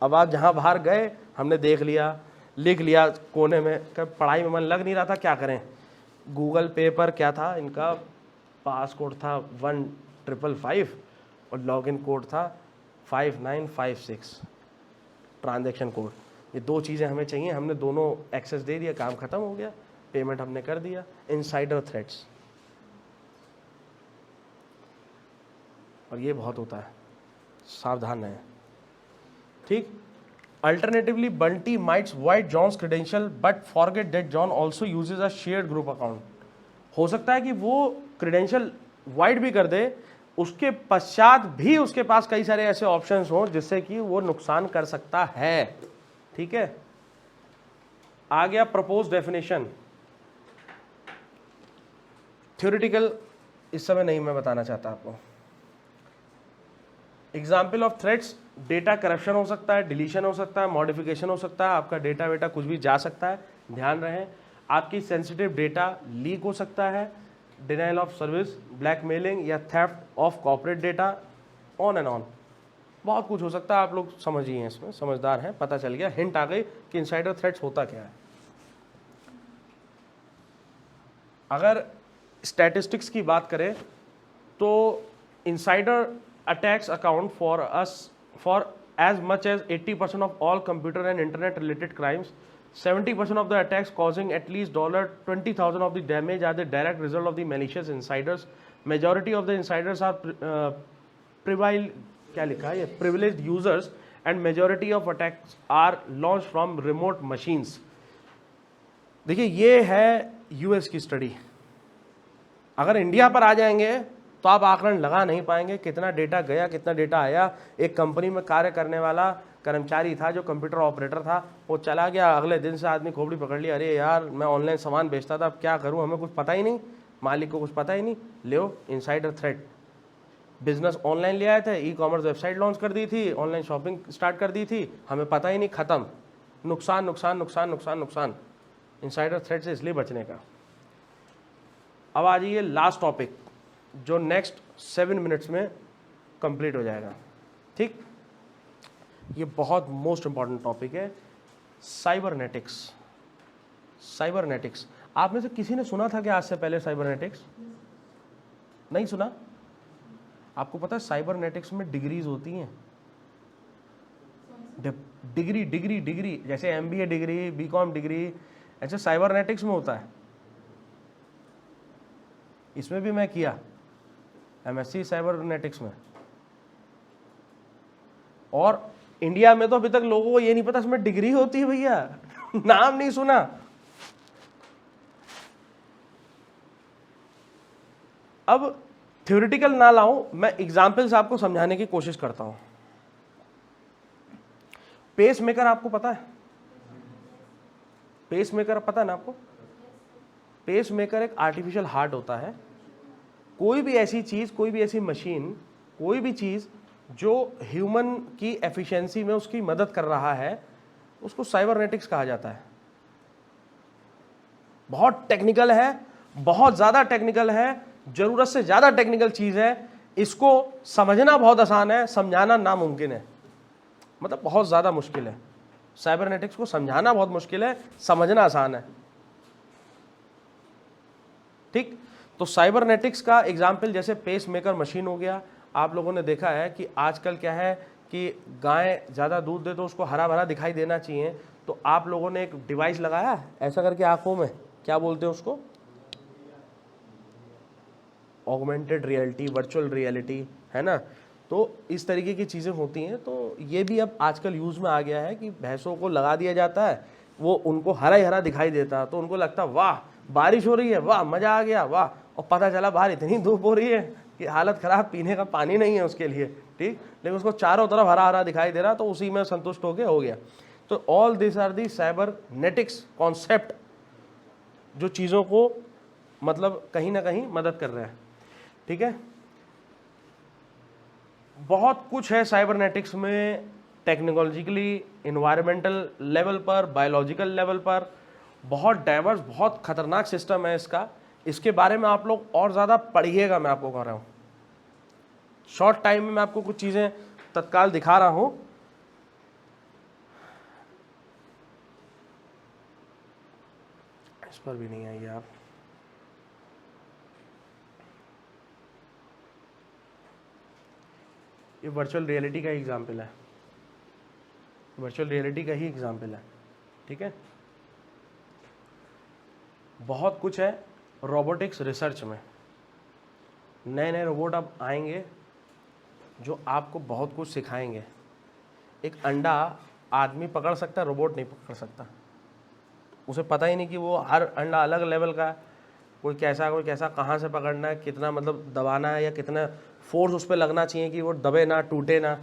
अब आप जहाँ बाहर गए हमने देख लिया, लिख लिया कोने में, कब पढ़ाई में मन लग नहीं रहा था, क्या करें, गूगल पे पर क्या था इनका, पासकोड था 1555 और लॉगिन कोड था 5956, ट्रांजैक्शन कोड। ये दो चीज़ें हमें चाहिए, हमने दोनों एक्सेस दे दिया, काम खत्म हो गया, पेमेंट हमने कर दिया। इनसाइडर थ्रेट्स, और ये बहुत होता है, सावधान रहें। ठीक, alternatively Bunty mights wipe John's credential but forget that John also uses a shared group account. हो सकता है कि वो क्रेडेंशियल वाइड भी कर दे, उसके पश्चात भी उसके पास कई सारे ऐसे ऑप्शंस हों जिससे कि वो नुकसान कर सकता है। ठीक है, आ गया प्रपोज डेफिनेशन। थ्योरेटिकल इस समय नहीं मैं बताना चाहता आपको। Example of threats, data corruption हो सकता है, डिलीशन हो सकता है, मॉडिफिकेशन हो सकता है, आपका डेटा वेटा कुछ भी जा सकता है, ध्यान रहे। आपकी सेंसिटिव डेटा लीक हो सकता है, डिनाइल ऑफ सर्विस, ब्लैकमेलिंग या theft of corporate data, on and on, बहुत कुछ हो सकता है। आप लोग समझिए हैं, इसमें समझदार हैं, पता चल गया, हिंट आ गई कि इनसाइडर थ्रेट्स होता क्या है। अगर स्टैटिस्टिक्स की बात करें तो insider attacks account for us for as much as 80% of all computer and internet related crimes. 70% of the attacks causing at least $20,000 of the damage are the direct result of the malicious insiders. Majority of the insiders are क्या लिखा है ये, privileged users, and majority of attacks are launched from remote machines. देखिए ये है यूएस की स्टडी। अगर इंडिया पर आ जाएंगे तो आप आकलन लगा नहीं पाएंगे कितना डेटा गया, कितना डेटा आया। एक कंपनी में कार्य करने वाला कर्मचारी था जो कंप्यूटर ऑपरेटर था, वो चला गया, अगले दिन से आदमी खोपड़ी पकड़ लिया, अरे यार मैं ऑनलाइन सामान बेचता था, अब क्या करूं, हमें कुछ पता ही नहीं, मालिक को कुछ पता ही नहीं। लो इनसाइडर थ्रेट, बिजनेस ऑनलाइन ले आए थे, ई कॉमर्स वेबसाइट लॉन्च कर दी थी, ऑनलाइन शॉपिंग स्टार्ट कर दी थी, हमें पता ही नहीं, खत्म, नुकसान नुकसान नुकसान नुकसान नुकसान। इनसाइडर थ्रेट से इसलिए बचने का। अब आ जाइए लास्ट टॉपिक जो नेक्स्ट 7 मिनट्स में कंप्लीट हो जाएगा, ठीक। ये बहुत मोस्ट इंपॉर्टेंट टॉपिक है, साइबरनेटिक्स। साइबरनेटिक्स, आप में से किसी ने सुना था कि आज से पहले साइबरनेटिक्स? नहीं सुना? आपको पता है साइबरनेटिक्स में डिग्रीज होती हैं, डिग्री डिग्री डिग्री, जैसे एमबीए डिग्री, बीकॉम डिग्री, ऐसे साइबरनेटिक्स में होता है। इसमें भी मैं किया एमएससी साइबरनेटिक्स में, और इंडिया में तो अभी तक लोगों को ये नहीं पता इसमें डिग्री होती है भैया, नाम नहीं सुना। अब थ्योरेटिकल ना लाऊं, मैं एग्जाम्पल से आपको समझाने की कोशिश करता हूं। पेस मेकर आपको पता है? पेस मेकर पता है ना आपको? पेस मेकर एक आर्टिफिशियल हार्ट होता है। कोई भी ऐसी चीज, कोई भी ऐसी मशीन, कोई भी चीज जो ह्यूमन की एफिशिएंसी में उसकी मदद कर रहा है, उसको साइबरनेटिक्स कहा जाता है। बहुत टेक्निकल है, बहुत ज्यादा टेक्निकल है, जरूरत से ज्यादा टेक्निकल चीज है। इसको समझना बहुत आसान है, समझाना नामुमकिन है, मतलब बहुत ज्यादा मुश्किल है। साइबरनेटिक्स को समझाना बहुत मुश्किल है, समझना आसान है, ठीक। तो साइबरनेटिक्स का एग्जाम्पल जैसे पेस मेकर मशीन हो गया। आप लोगों ने देखा है कि आजकल क्या है कि गाय ज़्यादा दूध दे तो उसको हरा भरा दिखाई देना चाहिए, तो आप लोगों ने एक डिवाइस लगाया ऐसा करके आंखों में, क्या बोलते हैं उसको, ऑगमेंटेड रियलिटी, वर्चुअल रियलिटी, है ना। तो इस तरीके की चीज़ें होती हैं। तो ये भी अब आजकल यूज़ में आ गया है कि भैंसों को लगा दिया जाता है, वो उनको हरा ही हरा दिखाई देता है, तो उनको लगता है वाह बारिश हो रही है, वाह मज़ा आ गया, वाह, और पता चला बाहर इतनी धूप हो रही है कि हालत ख़राब, पीने का पानी नहीं है उसके लिए, ठीक। लेकिन उसको चारों तरफ हरा हरा दिखाई दे रहा, तो उसी में संतुष्ट होके हो गया। तो all this are the cybernetics concept जो चीज़ों को मतलब कहीं ना कहीं मदद कर रहे हैं, ठीक है। बहुत कुछ है साइबरनेटिक्स में, टेक्नोलॉजिकली, इन्वायरमेंटल लेवल पर, बायोलॉजिकल लेवल पर, बहुत डाइवर्स, बहुत खतरनाक सिस्टम है इसका। इसके बारे में आप लोग और ज़्यादा पढ़िएगा, मैं आपको कह रहा हूँ। शॉर्ट टाइम में मैं आपको कुछ चीज़ें तत्काल दिखा रहा हूँ। इस पर भी नहीं आइए आप। ये वर्चुअल रियलिटी का ही एग्जाम्पल है, वर्चुअल रियलिटी का ही एग्जाम्पल है, ठीक है। बहुत कुछ है रोबोटिक्स रिसर्च में, नए नए रोबोट अब आएंगे जो आपको बहुत कुछ सिखाएंगे। एक अंडा आदमी पकड़ सकता है, रोबोट नहीं पकड़ सकता। उसे पता ही नहीं कि वो हर अंडा अलग लेवल का है, कोई कैसा कहाँ से पकड़ना है, कितना मतलब दबाना है, या कितना फोर्स उस पर लगना चाहिए कि वो दबे ना, टूटे ना।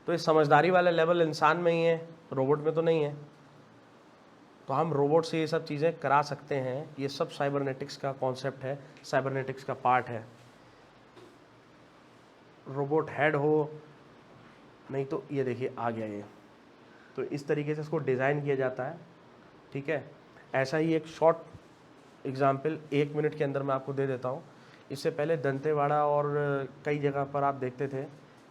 तो ये समझदारी वाला लेवल इंसान में ही है, रोबोट में तो नहीं है। तो हम रोबोट से ये सब चीज़ें करा सकते हैं। ये सब साइबरनेटिक्स का कॉन्सेप्ट है, साइबरनेटिक्स का पार्ट है, रोबोट हेड हो, नहीं तो ये देखिए आ गया ये। तो इस तरीके से इसको डिज़ाइन किया जाता है, ठीक है। ऐसा ही एक शॉर्ट एग्जाम्पल 1 मिनट के अंदर मैं आपको दे देता हूँ। इससे पहले दंतेवाड़ा और कई जगह पर आप देखते थे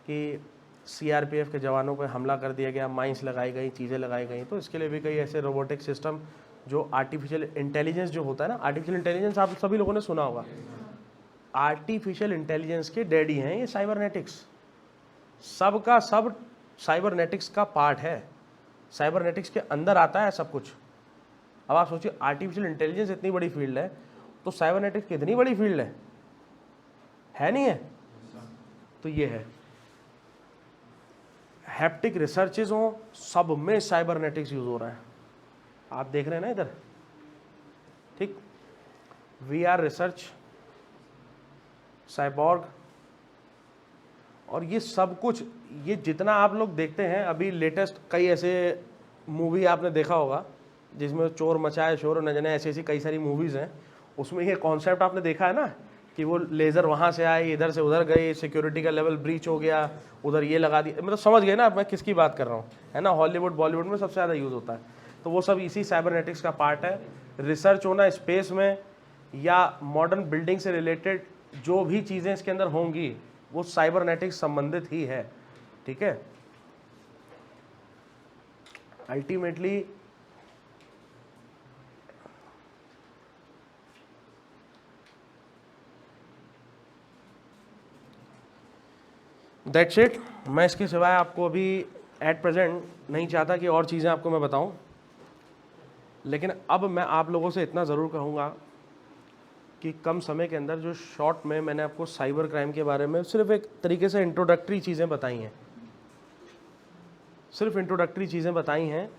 कि CRPF के जवानों पर हमला कर दिया गया, माइंस लगाई गई, चीज़ें लगाई गई। तो इसके लिए भी कई ऐसे रोबोटिक सिस्टम जो आर्टिफिशियल इंटेलिजेंस जो होता है ना, आर्टिफिशियल इंटेलिजेंस आप सभी लोगों ने सुना होगा। आर्टिफिशियल इंटेलिजेंस के डैडी हैं ये साइबरनेटिक्स। सब का सब साइबरनेटिक्स का पार्ट है, साइबरनेटिक्स के अंदर आता है सब कुछ। अब आप सोचिए आर्टिफिशियल इंटेलिजेंस इतनी बड़ी फील्ड है, तो साइबरनेटिक्स कितनी बड़ी फील्ड है नहीं है? तो ये है हैप्टिक रिसर्चेज हो, सब में साइबरनेटिक्स यूज हो रहा है। आप देख रहे हैं ना इधर, ठीक। VR रिसर्च, साइबॉर्ग, और ये सब कुछ, ये जितना आप लोग देखते हैं अभी लेटेस्ट कई ऐसे मूवी आपने देखा होगा जिसमें चोर मचाए शोर न जाने, ऐसी ऐसी कई सारी मूवीज़ हैं। उसमें ये कॉन्सेप्ट आपने देखा है ना कि वो लेज़र वहाँ से आए, इधर से उधर गए, सिक्योरिटी का लेवल ब्रीच हो गया, उधर ये लगा दिया, मतलब समझ गए ना मैं किसकी बात कर रहा हूँ, है ना। हॉलीवुड बॉलीवुड में सबसे ज़्यादा यूज़ होता है। तो वो सब इसी साइबरनेटिक्स का पार्ट है। रिसर्च होना स्पेस में या मॉडर्न बिल्डिंग से रिलेटेड जो भी चीज़ें इसके अंदर होंगी वो साइबरनेटिक्स संबंधित ही है, ठीक है। Ultimately that's it. मैं इसके सिवाय आपको अभी एट प्रेजेंट नहीं चाहता कि और चीज़ें आपको मैं बताऊं, लेकिन अब मैं आप लोगों से इतना ज़रूर कहूँगा कि कम समय के अंदर जो शॉर्ट में मैंने आपको साइबर क्राइम के बारे में सिर्फ एक तरीके से इंट्रोडक्टरी चीज़ें बताई हैं, सिर्फ इंट्रोडक्टरी चीज़ें बताई हैं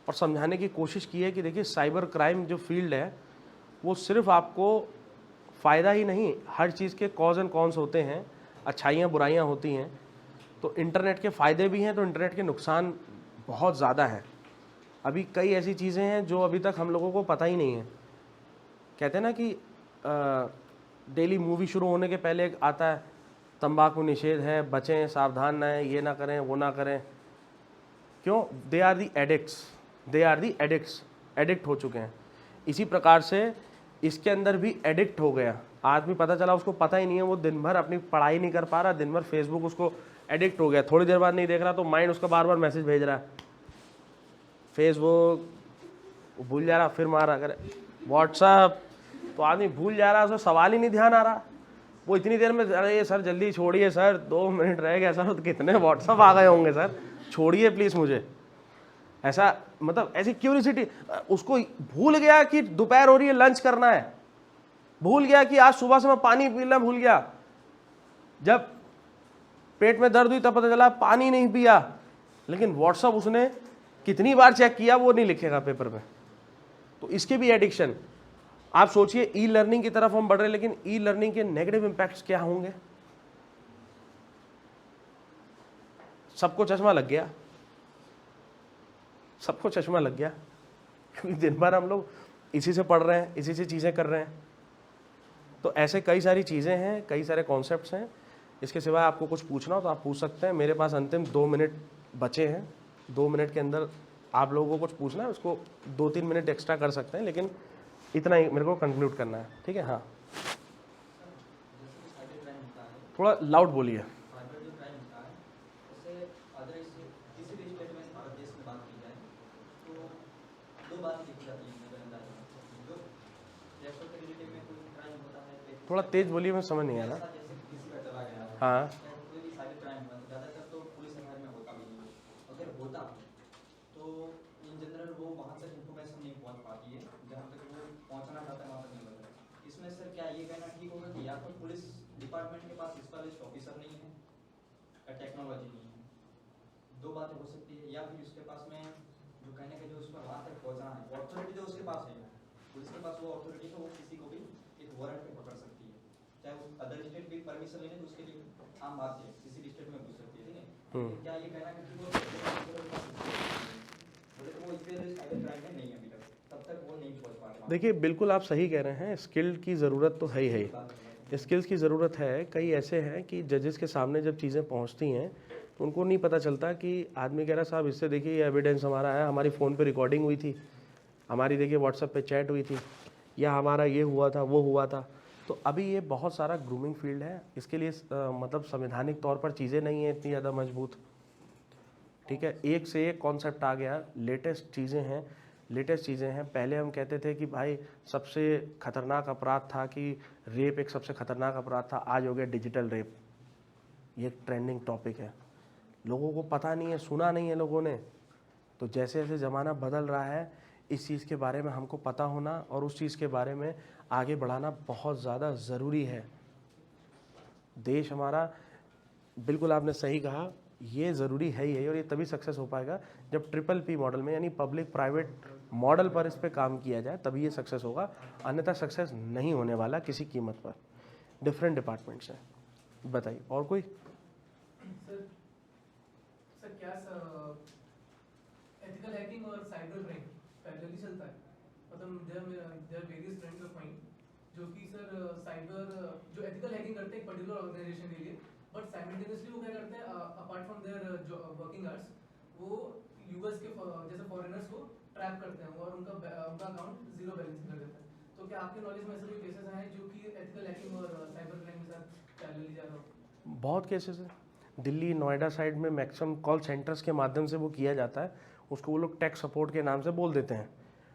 और समझाने की कोशिश की है कि देखिए साइबर क्राइम जो फील्ड है वो सिर्फ आपको फ़ायदा ही नहीं, हर चीज़ के कॉज एंड कॉन्स होते हैं, अच्छाइयाँ बुराइयाँ होती हैं। तो इंटरनेट के फ़ायदे भी हैं तो इंटरनेट के नुकसान बहुत ज़्यादा हैं। अभी कई ऐसी चीज़ें हैं जो अभी तक हम लोगों को पता ही नहीं है। कहते हैं ना कि डेली मूवी शुरू होने के पहले एक आता है तंबाकू निषेध है, बचें, सावधान रहें, ये ना करें, वो ना करें। क्यों? They are the addicts, they are the addicts, addict हो चुके हैं। इसी प्रकार से इसके अंदर भी एडिक्ट हो गया आदमी, पता चला उसको पता ही नहीं है, वो दिन भर अपनी पढ़ाई नहीं कर पा रहा, दिन भर फेसबुक उसको एडिक्ट हो गया, थोड़ी देर बाद नहीं देख रहा तो माइंड उसका बार बार मैसेज भेज रहा है, फेसबुक भूल जा रहा, फिर मारा करे व्हाट्सअप, तो आदमी भूल जा रहा है, उसको सवाल ही नहीं ध्यान आ रहा। वो इतनी देर में, अरे सर जल्दी छोड़िए सर, 2 मिनट रह गया सर, तो कितने व्हाट्सअप आ गए होंगे सर, छोड़िए प्लीज़ मुझे। ऐसा मतलब ऐसी क्यूरियोसिटी, उसको भूल गया कि दोपहर हो रही है, लंच करना है, भूल गया कि आज सुबह से मैं पानी पीना भूल गया, जब पेट में दर्द हुई तब पता चला पानी नहीं पिया, लेकिन व्हाट्सअप उसने कितनी बार चेक किया वो नहीं लिखेगा पेपर में। तो इसके भी एडिक्शन। आप सोचिए ई लर्निंग की तरफ हम बढ़ रहे हैं, लेकिन ई लर्निंग के नेगेटिव इंपैक्ट्स क्या होंगे? सबको चश्मा लग गया, सबको चश्मा लग गया, क्योंकि दिन भर हम लोग इसी से पढ़ रहे हैं, इसी से चीज़ें कर रहे हैं। तो ऐसे कई सारी चीज़ें हैं, कई सारे कॉन्सेप्ट्स हैं। इसके सिवाय आपको कुछ पूछना हो तो आप पूछ सकते हैं। मेरे पास अंतिम 2 मिनट बचे हैं, 2 मिनट के अंदर आप लोगों को कुछ पूछना है, उसको 2-3 मिनट एक्स्ट्रा कर सकते हैं, लेकिन इतना ही मेरे को कंक्लूड करना है, ठीक है। हाँ, थोड़ा लाउड बोलिए। थोड़ा तेज बोलिए, मैं समझ नहीं आ रहा। हाँ, डिपार्टमेंट के पास स्पेशलिस्ट ऑफिसर नहीं है, टेक्नोलॉजी नहीं है। 2 बातें हो सकती है, या फिर उसके पास में जो कहने का जो उसको वहाँ तक पहुँचना है, ऑथोरिटी जो उसके पास है, पुलिस के पास वो ऑथोरिटी है, वो किसी को भी एक वारंट पे पकड़ सकती है, चाहे वो अदर स्टेट भी परमिशन लेने तो उसके लिए आम बात है, किसी भी स्टेट में घुस सकती है, ठीक है। क्या ये कहना है कि वो साइबर क्राइम में नहीं है अभी तक, तब तक वो नहीं पहुँच पाते? देखिए बिल्कुल आप सही कह रहे हैं, स्किल की ज़रूरत तो है ही है, स्किल्स की ज़रूरत है। कई ऐसे हैं कि जजेस के सामने जब चीज़ें पहुंचती हैं तो उनको नहीं पता चलता कि आदमी कह रहा साहब इससे देखिए ये एविडेंस हमारा है, हमारी फ़ोन पे रिकॉर्डिंग हुई थी, हमारी देखिए व्हाट्सएप पे चैट हुई थी, या हमारा ये हुआ था वो हुआ था। तो अभी ये बहुत सारा ग्रूमिंग फील्ड है। इसके लिए मतलब संवैधानिक तौर पर चीज़ें नहीं हैं इतनी ज़्यादा मजबूत। ठीक है, एक से एक कॉन्सेप्ट आ गया, लेटेस्ट चीज़ें हैं। पहले हम कहते थे कि भाई सबसे खतरनाक अपराध था कि रेप एक सबसे खतरनाक अपराध था, आज हो गया डिजिटल रेप। ये ट्रेंडिंग टॉपिक है, लोगों को पता नहीं है, सुना नहीं है लोगों ने। तो जैसे जैसे ज़माना बदल रहा है, इस चीज़ के बारे में हमको पता होना और उस चीज़ के बारे में आगे बढ़ाना बहुत ज़्यादा ज़रूरी है। देश हमारा, बिल्कुल आपने सही कहा, ये ज़रूरी है ही है, और ये तभी सक्सेस हो पाएगा जब PPP मॉडल में यानी पब्लिक प्राइवेट मॉडल पर इस पे काम किया जाए, तभी ये सक्सेस होगा। अन्यथा सक्सेस नहीं होने वाला किसी कीमत पर। डिफरेंट डिपार्टमेंट्स हैं। बताइए और कोई? सर क्या एथिकल हैकिंग और साइबर क्राइम पैरेलली चलता है? मतलब there various friends of mine जो कि सर साइबर जो एथिकल हैकिंग करते हैं एक पर्टिकुलर ऑर्गेनाइजेशन के लिए, बट साइमल्टेनियसली वो क्या करते हैं apart from their working hours वो यूएस के जैसे फॉरेनर्स को ट्रैप करते हैं और उनका अकाउंट जीरो बैलेंस कर देते हैं। तो क्या आपके नॉलेज में ऐसे कोई केसेस आए हैं जो कि एथिकल हैकिंग और साइबर क्राइम के साथ पैरेलली जा रहा हो? बहुत केसेस हैं। दिल्ली नोएडा साइड में मैक्सिमम कॉल सेंटर्स के माध्यम से वो किया जाता है। उसको वो लोग टेक सपोर्ट के नाम से बोल देते हैं,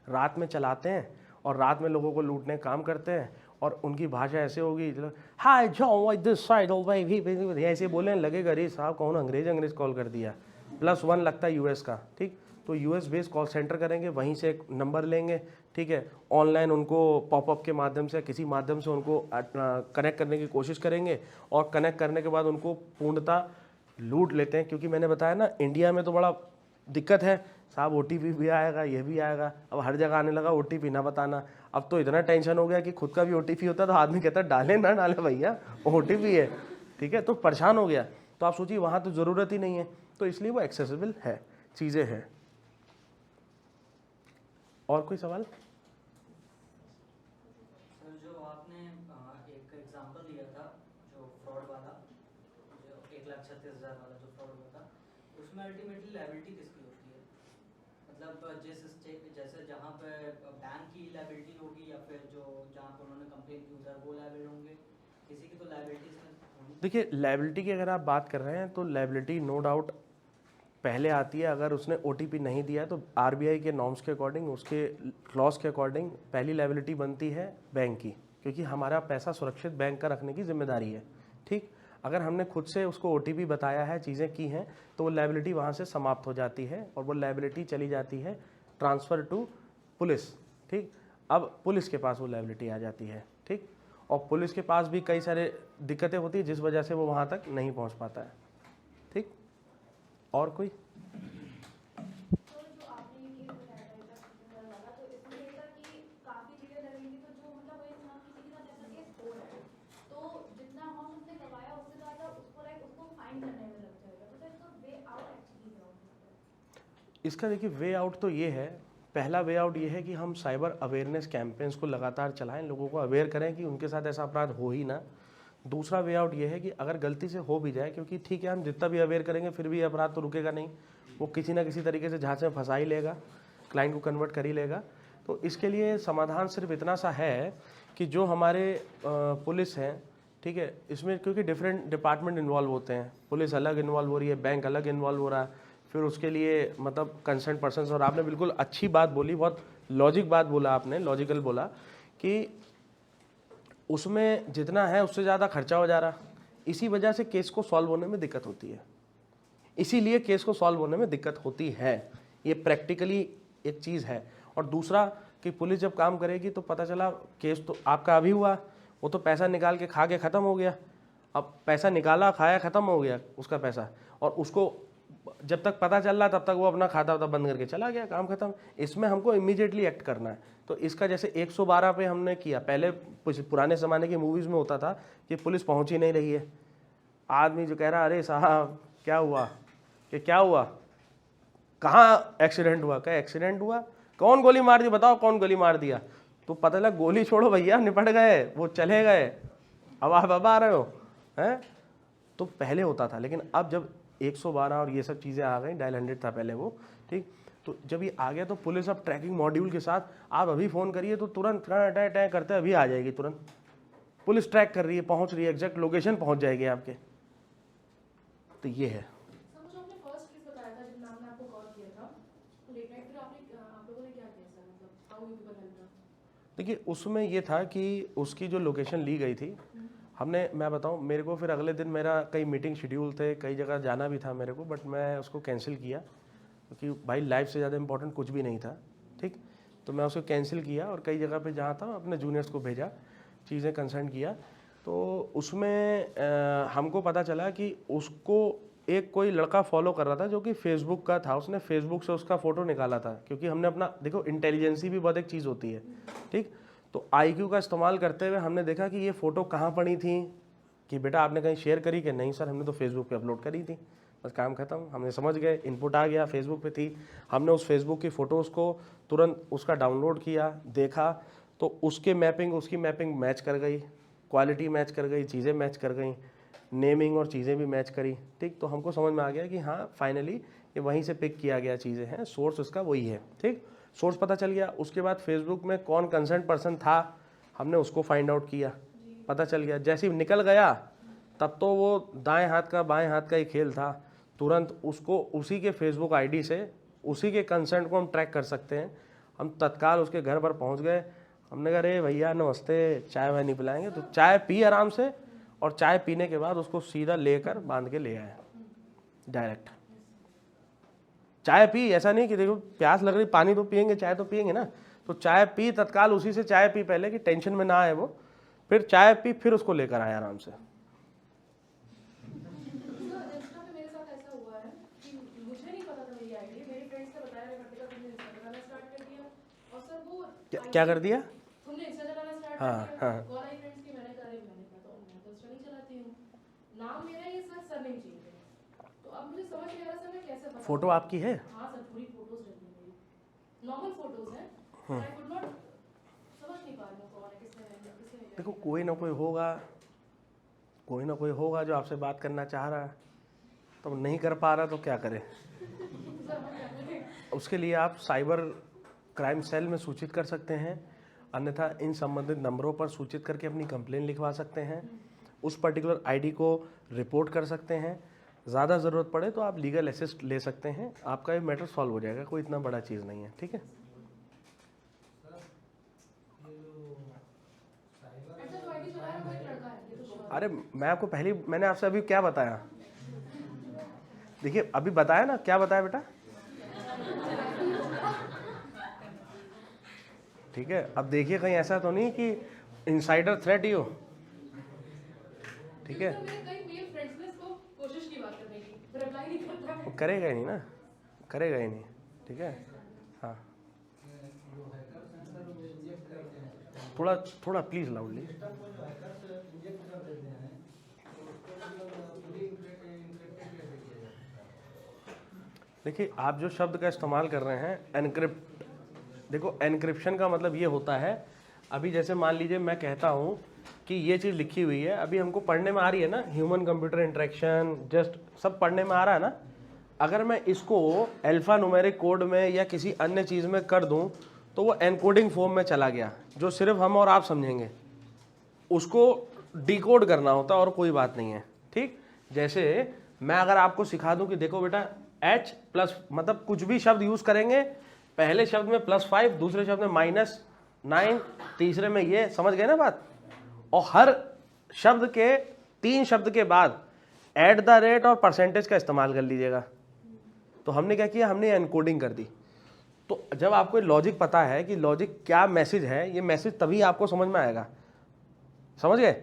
रात में चलाते हैं और रात में लोगों को लूटने काम करते हैं। और उनकी भाषा ऐसे होगी, हाय जो दिस साइड ऐसे बोलने लगेगा, अरे साहब कौन अंग्रेज कॉल कर दिया, +1 लगता है यूएस का। ठीक, तो यूएस बेस्ड कॉल सेंटर करेंगे, वहीं से एक नंबर लेंगे। ठीक है, ऑनलाइन उनको पॉपअप के माध्यम से किसी माध्यम से उनको कनेक्ट करने की कोशिश करेंगे, और कनेक्ट करने के बाद उनको पूर्णतः लूट लेते हैं। क्योंकि मैंने बताया ना, इंडिया में तो बड़ा दिक्कत है साहब, OTP भी आएगा, ये भी आएगा। अब हर जगह आने लगा OTP ना बताना। अब तो इतना टेंशन हो गया कि खुद का भी OTP होता है तो आदमी कहता है डाले ना डाले भैया, OTP है। ठीक है, तो परेशान हो गया। तो आप सोचिए वहाँ तो ज़रूरत ही नहीं है, तो इसलिए वो एक्सेसिबल है, चीज़ें हैं। और कोई सवाल? सर जो आपने एक एग्जांपल दिया था जो फ्रॉड वाला, जो 1,36,000 वाला जो फ्रॉड हुआ था, उसमें अल्टीमेटली लायबिलिटी किसकी होती है? मतलब जिस स्टेट जैसे जहाँ पे बैंक की लायबिलिटी होगी या फिर जो जहाँ पे उन्होंने कंप्लेन की उधर वो लायबिल होंगे, किसी की तो लायबिलिटी होनी। देखिए, लायबिलिटी की अगर आप बात कर रहे हैं तो लायबिलिटी नो डाउट पहले आती है। अगर उसने OTP नहीं दिया तो RBI के नॉर्म्स के अकॉर्डिंग, उसके क्लॉज के अकॉर्डिंग पहली लायबिलिटी बनती है बैंक की, क्योंकि हमारा पैसा सुरक्षित बैंक का रखने की जिम्मेदारी है। ठीक, अगर हमने खुद से उसको OTP बताया है, चीज़ें की हैं, तो वो लायबिलिटी वहाँ से समाप्त हो जाती है और वो लायबिलिटी चली जाती है ट्रांसफ़र टू पुलिस। ठीक, अब पुलिस के पास वो लायबिलिटी आ जाती है। ठीक, और पुलिस के पास भी कई सारे दिक्कतें होती है जिस वजह से वो वहाँ तक नहीं पहुँच पाता है। ठीक, और कोई? तो जो आपने ये बताया था इसका सिग्नल वाला, तो इसमें ये था कि काफी चीजें लगेंगी, तो जो मतलब वही सुना किसी के साथ ऐसा केस हो रहा है तो जितना अमाउंट उसने गवाया उससे ज्यादा उसको उसको फाइन करने में लग जाएगा। तो इसका वे आउट एक्चुअली क्या होता है? इसका देखिए वे आउट तो ये है, पहला वे आउट ये है कि हम साइबर अवेयरनेस कैंपेन्स को लगातार चलाएं, लोगों को अवेयर करें कि उनके साथ ऐसा अपराध हो ही ना। दूसरा वे आउट ये है कि अगर गलती से हो भी जाए, क्योंकि ठीक है हम जितना भी अवेयर करेंगे फिर भी अपराध तो रुकेगा नहीं, वो किसी ना किसी तरीके से झांसे में फंसा ही लेगा, क्लाइंट को कन्वर्ट कर ही लेगा। तो इसके लिए समाधान सिर्फ इतना सा है कि जो हमारे पुलिस हैं, ठीक है, इसमें क्योंकि डिफरेंट डिपार्टमेंट इन्वॉल्व होते हैं, पुलिस अलग इन्वॉल्व हो रही है, बैंक अलग इन्वॉल्व हो रहा है, फिर उसके लिए मतलब कंसर्न पर्सन्स। और आपने बिल्कुल अच्छी बात बोली, बहुत लॉजिक बात बोला आपने, लॉजिकल बोला कि उसमें जितना है उससे ज़्यादा खर्चा हो जा रहा, इसी वजह से केस को सॉल्व होने में दिक्कत होती है। इसीलिए केस को सॉल्व होने में दिक्कत होती है, ये प्रैक्टिकली एक चीज़ है। और दूसरा कि पुलिस जब काम करेगी तो पता चला केस तो आपका अभी हुआ, वो तो पैसा निकाल के खा के ख़त्म हो गया। अब पैसा निकाला, खाया, ख़त्म हो गया उसका पैसा, और उसको जब तक पता चल रहा तब तक वो अपना खाता वाता बंद करके चला गया, काम खत्म। इसमें हमको इमीडिएटली एक्ट करना है। तो इसका जैसे 112 पे हमने किया, पहले पुराने ज़माने की मूवीज़ में होता था कि पुलिस पहुंच ही नहीं रही है, आदमी जो कह रहा अरे साहब क्या हुआ, कि क्या हुआ, कहाँ एक्सीडेंट हुआ, क्या एक्सीडेंट हुआ, कौन गोली मार दी, बताओ कौन गोली मार दिया। तो पता लगा गोली छोड़ो भैया, निपट गए, वो चले गए। अब आ रहे हो हैं। तो पहले होता था, लेकिन अब जब 112 और ये सब चीज़ें आ गई, डायल 100 था पहले वो, ठीक। तो जब ये आ गया तो पुलिस अब ट्रैकिंग मॉड्यूल के साथ आप अभी फ़ोन करिए तो तुरंत टैं करते अभी आ जाएगी, तुरंत पुलिस ट्रैक कर रही है, पहुंच रही है, एग्जैक्ट लोकेशन पहुंच जाएगी आपके। तो ये है। सर मुझे आपने फर्स्ट केस बताया था जब मैम ने आपको कॉल किया था लेट नाइट, फिर आप लोगों ने क्या किया सर, मतलब हाउ यू पीपल हेल्प? देखिए उसमें ये था कि उसकी जो लोकेशन ली गई थी, हमने, मैं बताऊं, मेरे को फिर अगले दिन मेरा कई मीटिंग शेड्यूल थे, कई जगह जाना भी था मेरे को, बट मैं उसको कैंसिल किया क्योंकि भाई लाइफ से ज़्यादा इंपॉर्टेंट कुछ भी नहीं था, ठीक। तो मैं उसको कैंसिल किया और कई जगह पे जहाँ था अपने जूनियर्स को भेजा, चीज़ें कंसर्न किया। तो उसमें हमको पता चला कि उसको एक कोई लड़का फॉलो कर रहा था जो कि फेसबुक का था, उसने फेसबुक से उसका फ़ोटो निकाला था, क्योंकि हमने अपना, देखो इंटेलिजेंसी भी बहुत एक चीज़ होती है, ठीक। तो IQ का इस्तेमाल करते हुए हमने देखा कि ये फ़ोटो कहाँ पड़ी थी, कि बेटा आपने कहीं शेयर करी कि नहीं सर हमने तो फेसबुक पे अपलोड करी थी, बस काम खत्म। हमने समझ गए, इनपुट आ गया, फेसबुक पे थी, हमने उस फेसबुक की फ़ोटोज़ को तुरंत उसका डाउनलोड किया, देखा, तो उसकी मैपिंग मैच कर गई, क्वालिटी मैच कर गई, चीज़ें मैच कर गई, नेमिंग और चीज़ें भी मैच करी, ठीक। तो हमको समझ में आ गया कि हाँ फाइनली ये वहीं से पिक किया गया चीज़ें हैं, सोर्स उसका वही है, ठीक। सोर्स पता चल गया। उसके बाद फेसबुक में कौन कंसर्न पर्सन था हमने उसको फाइंड आउट किया, पता चल गया। जैसे ही निकल गया तब तो वो दाएं हाथ का बाएं हाथ का ही खेल था, तुरंत उसको उसी के फेसबुक ID से उसी के कंसर्न को हम ट्रैक कर सकते हैं। हम तत्काल उसके घर पर पहुंच गए, हमने कहा अरे भैया नमस्ते, चाय वाय नहीं पिलाएंगे? तो चाय पी आराम से, और चाय पीने के बाद उसको सीधा लेकर बांध के ले आए डायरेक्ट। चाय पी, ऐसा नहीं कि देखो प्यास लग रही, पानी तो पियेंगे, चाय तो पियेंगे ना, तो चाय पी, तत्काल उसी से चाय पी पहले कि टेंशन में ना आए वो, फिर चाय पी, फिर उसको लेकर आए आराम से। मेरे साथ ऐसा हुआ है कि मुझे नहीं पता था मेरी आईडी, मेरे फ्रेंड्स ने बताया रखा, तुमने इंस्टा चलाना स्टार्ट कर दिया, और सर वो क्या कर दिया? तुमने इंस्टा चलाना स्टार्ट हाँ, कर दिया। हाँ। कॉल आई फ्रेंड्स की, मैंने कहा मैं तो इंस्टा नहीं चलाती हूँ, नाम मेरा ये सर सरनेम चेंज है। तो अब मुझे समझ नहीं आ रहा सर मैं कैसे बता। फोटो आपकी है? हाँ सर, पूरी फोटोज रहती है मेरी, नॉर्मल फोटोज हैं, आई कुड नॉट समझ नहीं पा रही हूँ कौन है, किसने। देखो कोई ना कोई होगा जो आपसे बात करना चाह रहा है, तो नहीं कर पा रहा तो क्या करे। उसके लिए आप साइबर क्राइम सेल में सूचित कर सकते हैं, अन्यथा इन संबंधित नंबरों पर सूचित करके अपनी कंप्लेन लिखवा सकते हैं, उस पर्टिकुलर ID को रिपोर्ट कर सकते हैं, ज़्यादा ज़रूरत पड़े तो आप लीगल असिस्ट ले सकते हैं, आपका ये मैटर सॉल्व हो जाएगा, कोई इतना बड़ा चीज़ नहीं है, ठीक है। अरे मैं आपको मैंने आपसे अभी क्या बताया, देखिए अभी बताया ना, क्या बताया बेटा, ठीक है। अब देखिए कहीं ऐसा तो नहीं कि इनसाइडर थ्रेट ही हो, ठीक है। वो करेगा ही नहीं ना, करेगा ही नहीं, ठीक है। हाँ थोड़ा प्लीज लाउडली। देखिए आप जो शब्द का इस्तेमाल कर रहे हैं एनक्रिप्ट, देखो एनक्रिप्शन का मतलब ये होता है, अभी जैसे मान लीजिए मैं कहता हूँ कि ये चीज़ लिखी हुई है, अभी हमको पढ़ने में आ रही है ना, ह्यूमन कंप्यूटर इंटरेक्शन जस्ट सब पढ़ने में आ रहा है ना, अगर मैं इसको अल्फा न्यूमेरिक कोड में या किसी अन्य चीज़ में कर दूं तो वो एनकोडिंग फॉर्म में चला गया, जो सिर्फ हम और आप समझेंगे, उसको डिकोड करना होता और कोई बात नहीं है, ठीक। जैसे मैं अगर आपको सिखा दूं कि देखो बेटा H प्लस, मतलब कुछ भी शब्द यूज़ करेंगे, पहले शब्द में +5, दूसरे शब्द में -9, तीसरे में ये, समझ गए ना बात। और हर शब्द के 3 शब्द के बाद @ और परसेंटेज का इस्तेमाल कर लीजिएगा। तो हमने क्या किया, हमने एनकोडिंग कर दी। तो जब आपको लॉजिक पता है कि लॉजिक क्या मैसेज है, ये मैसेज तभी आपको समझ में आएगा, समझ गए।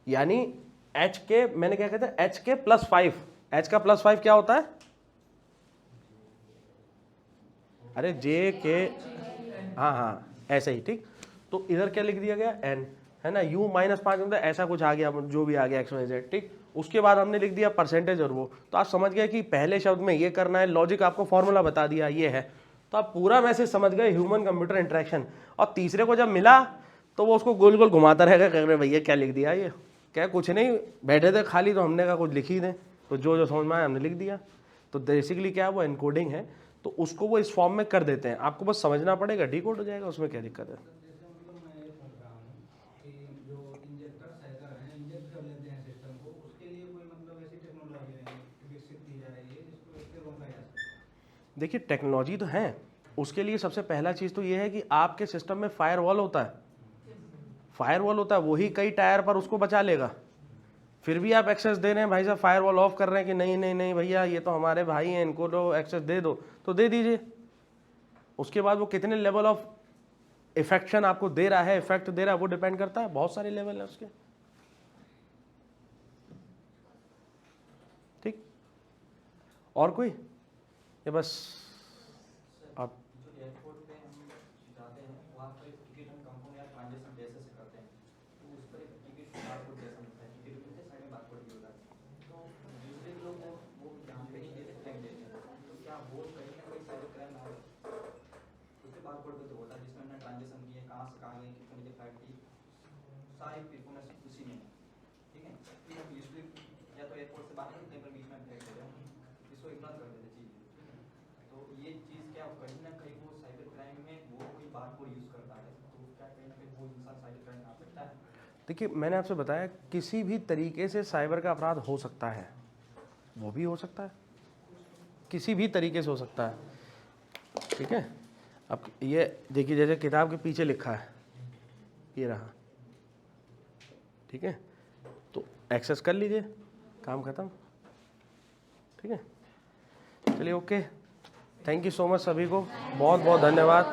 यानी H के, मैंने क्या कहते हैं, H के +5, H का +5 क्या होता है, अरे J के, हाँ ऐसे ही, ठीक। तो इधर क्या लिख दिया गया, N है ना, U -5 मतलब ऐसा कुछ आ गया, जो भी आ गया XYZ, ठीक। उसके बाद हमने लिख दिया परसेंटेज और वो, तो आप समझ गए कि पहले शब्द में ये करना है, लॉजिक आपको फॉर्मूला बता दिया ये है, तो आप पूरा मैसेज समझ गए, ह्यूमन कंप्यूटर इंटरेक्शन। और तीसरे को जब मिला तो वो उसको गोल गोल घुमाता रहेगा, कह रहे भैया क्या लिख दिया, ये क्या कुछ नहीं, बैठे थे खाली तो हमने कहा कुछ लिख ही दें, तो जो जो समझ में आया हमने लिख दिया। तो बेसिकली क्या है, वो एनकोडिंग है, तो उसको वो इस फॉर्म में कर देते हैं, आपको बस समझना पड़ेगा, डिकोड हो जाएगा, उसमें क्या दिक्कत है। जैसे मतलब मैं ये पूछ रहा हूँ कि जो इंजेक्टर साइजर हैं, इंजेक्ट कर लेते हैं सिस्टम को, उसके लिए कोई मतलब ऐसी टेक्नोलॉजी है विकसित की जा रही है जिसको इससे रोका जा सके? देखिए टेक्नोलॉजी तो है, उसके लिए सबसे पहला चीज़ तो ये है कि आपके सिस्टम में फायरवॉल होता है, फायरवॉल होता है, वही कई टायर पर उसको बचा लेगा। फिर भी आप एक्सेस दे रहे हैं भाई साहब, फायरवॉल ऑफ कर रहे हैं कि नहीं नहीं नहीं भैया ये तो हमारे भाई हैं, इनको तो एक्सेस दे दो, तो दे दीजिए। उसके बाद वो कितने लेवल ऑफ इफेक्शन आपको दे रहा है, इफेक्ट दे रहा है, वो डिपेंड करता है, बहुत सारे लेवल है उसके। ठीक, और कोई? ये बस आप जो एयरपोर्ट पे हम जाते हैं वहाँ पर टिकट हम कंफर्म या ट्रांजेक्शन जैसे से करते हैं, तो उस पर एक टिकट बारकोड जैसा मिलता है, टिकट मिलते हैं साइड में बारकोड भी होता है, तो दूसरे लोग वो यहाँ पे नहीं देते, फेंक देते हैं, तो क्या वो कहीं ना कहीं साइबर क्राइम ना हो? उसके बारकोड पे तो होता है जिसमें हमने ट्रांजेक्शन किए, कहाँ से कहाँ गए, कितने बजे फ्लाइट थी, सारी इन्फॉर्मेशन उसी में है, ठीक है। फिर हम यूजली या तो एयरपोर्ट से बाहर निकलते हैं पर बीच में फेंक देते हैं, इसको इग्नोर कर देते चीज़। तो ये चीज़ क्या कहीं ना कहीं वो साइबर क्राइम में वो कोई बारकोड यूज़ करता है, तो क्या कहीं ना कहीं वो इंसान साइबर क्राइम में आ सकता है? देखिए मैंने आपसे बताया किसी भी तरीके से साइबर का अपराध हो सकता है, वो भी हो सकता है, किसी भी तरीके से हो सकता है, ठीक है। अब ये देखिए जैसे किताब के पीछे लिखा है, ये रहा, ठीक है, तो एक्सेस कर लीजिए, काम खत्म, ठीक है। चलिए okay, thank you so much सभी को, बहुत बहुत धन्यवाद।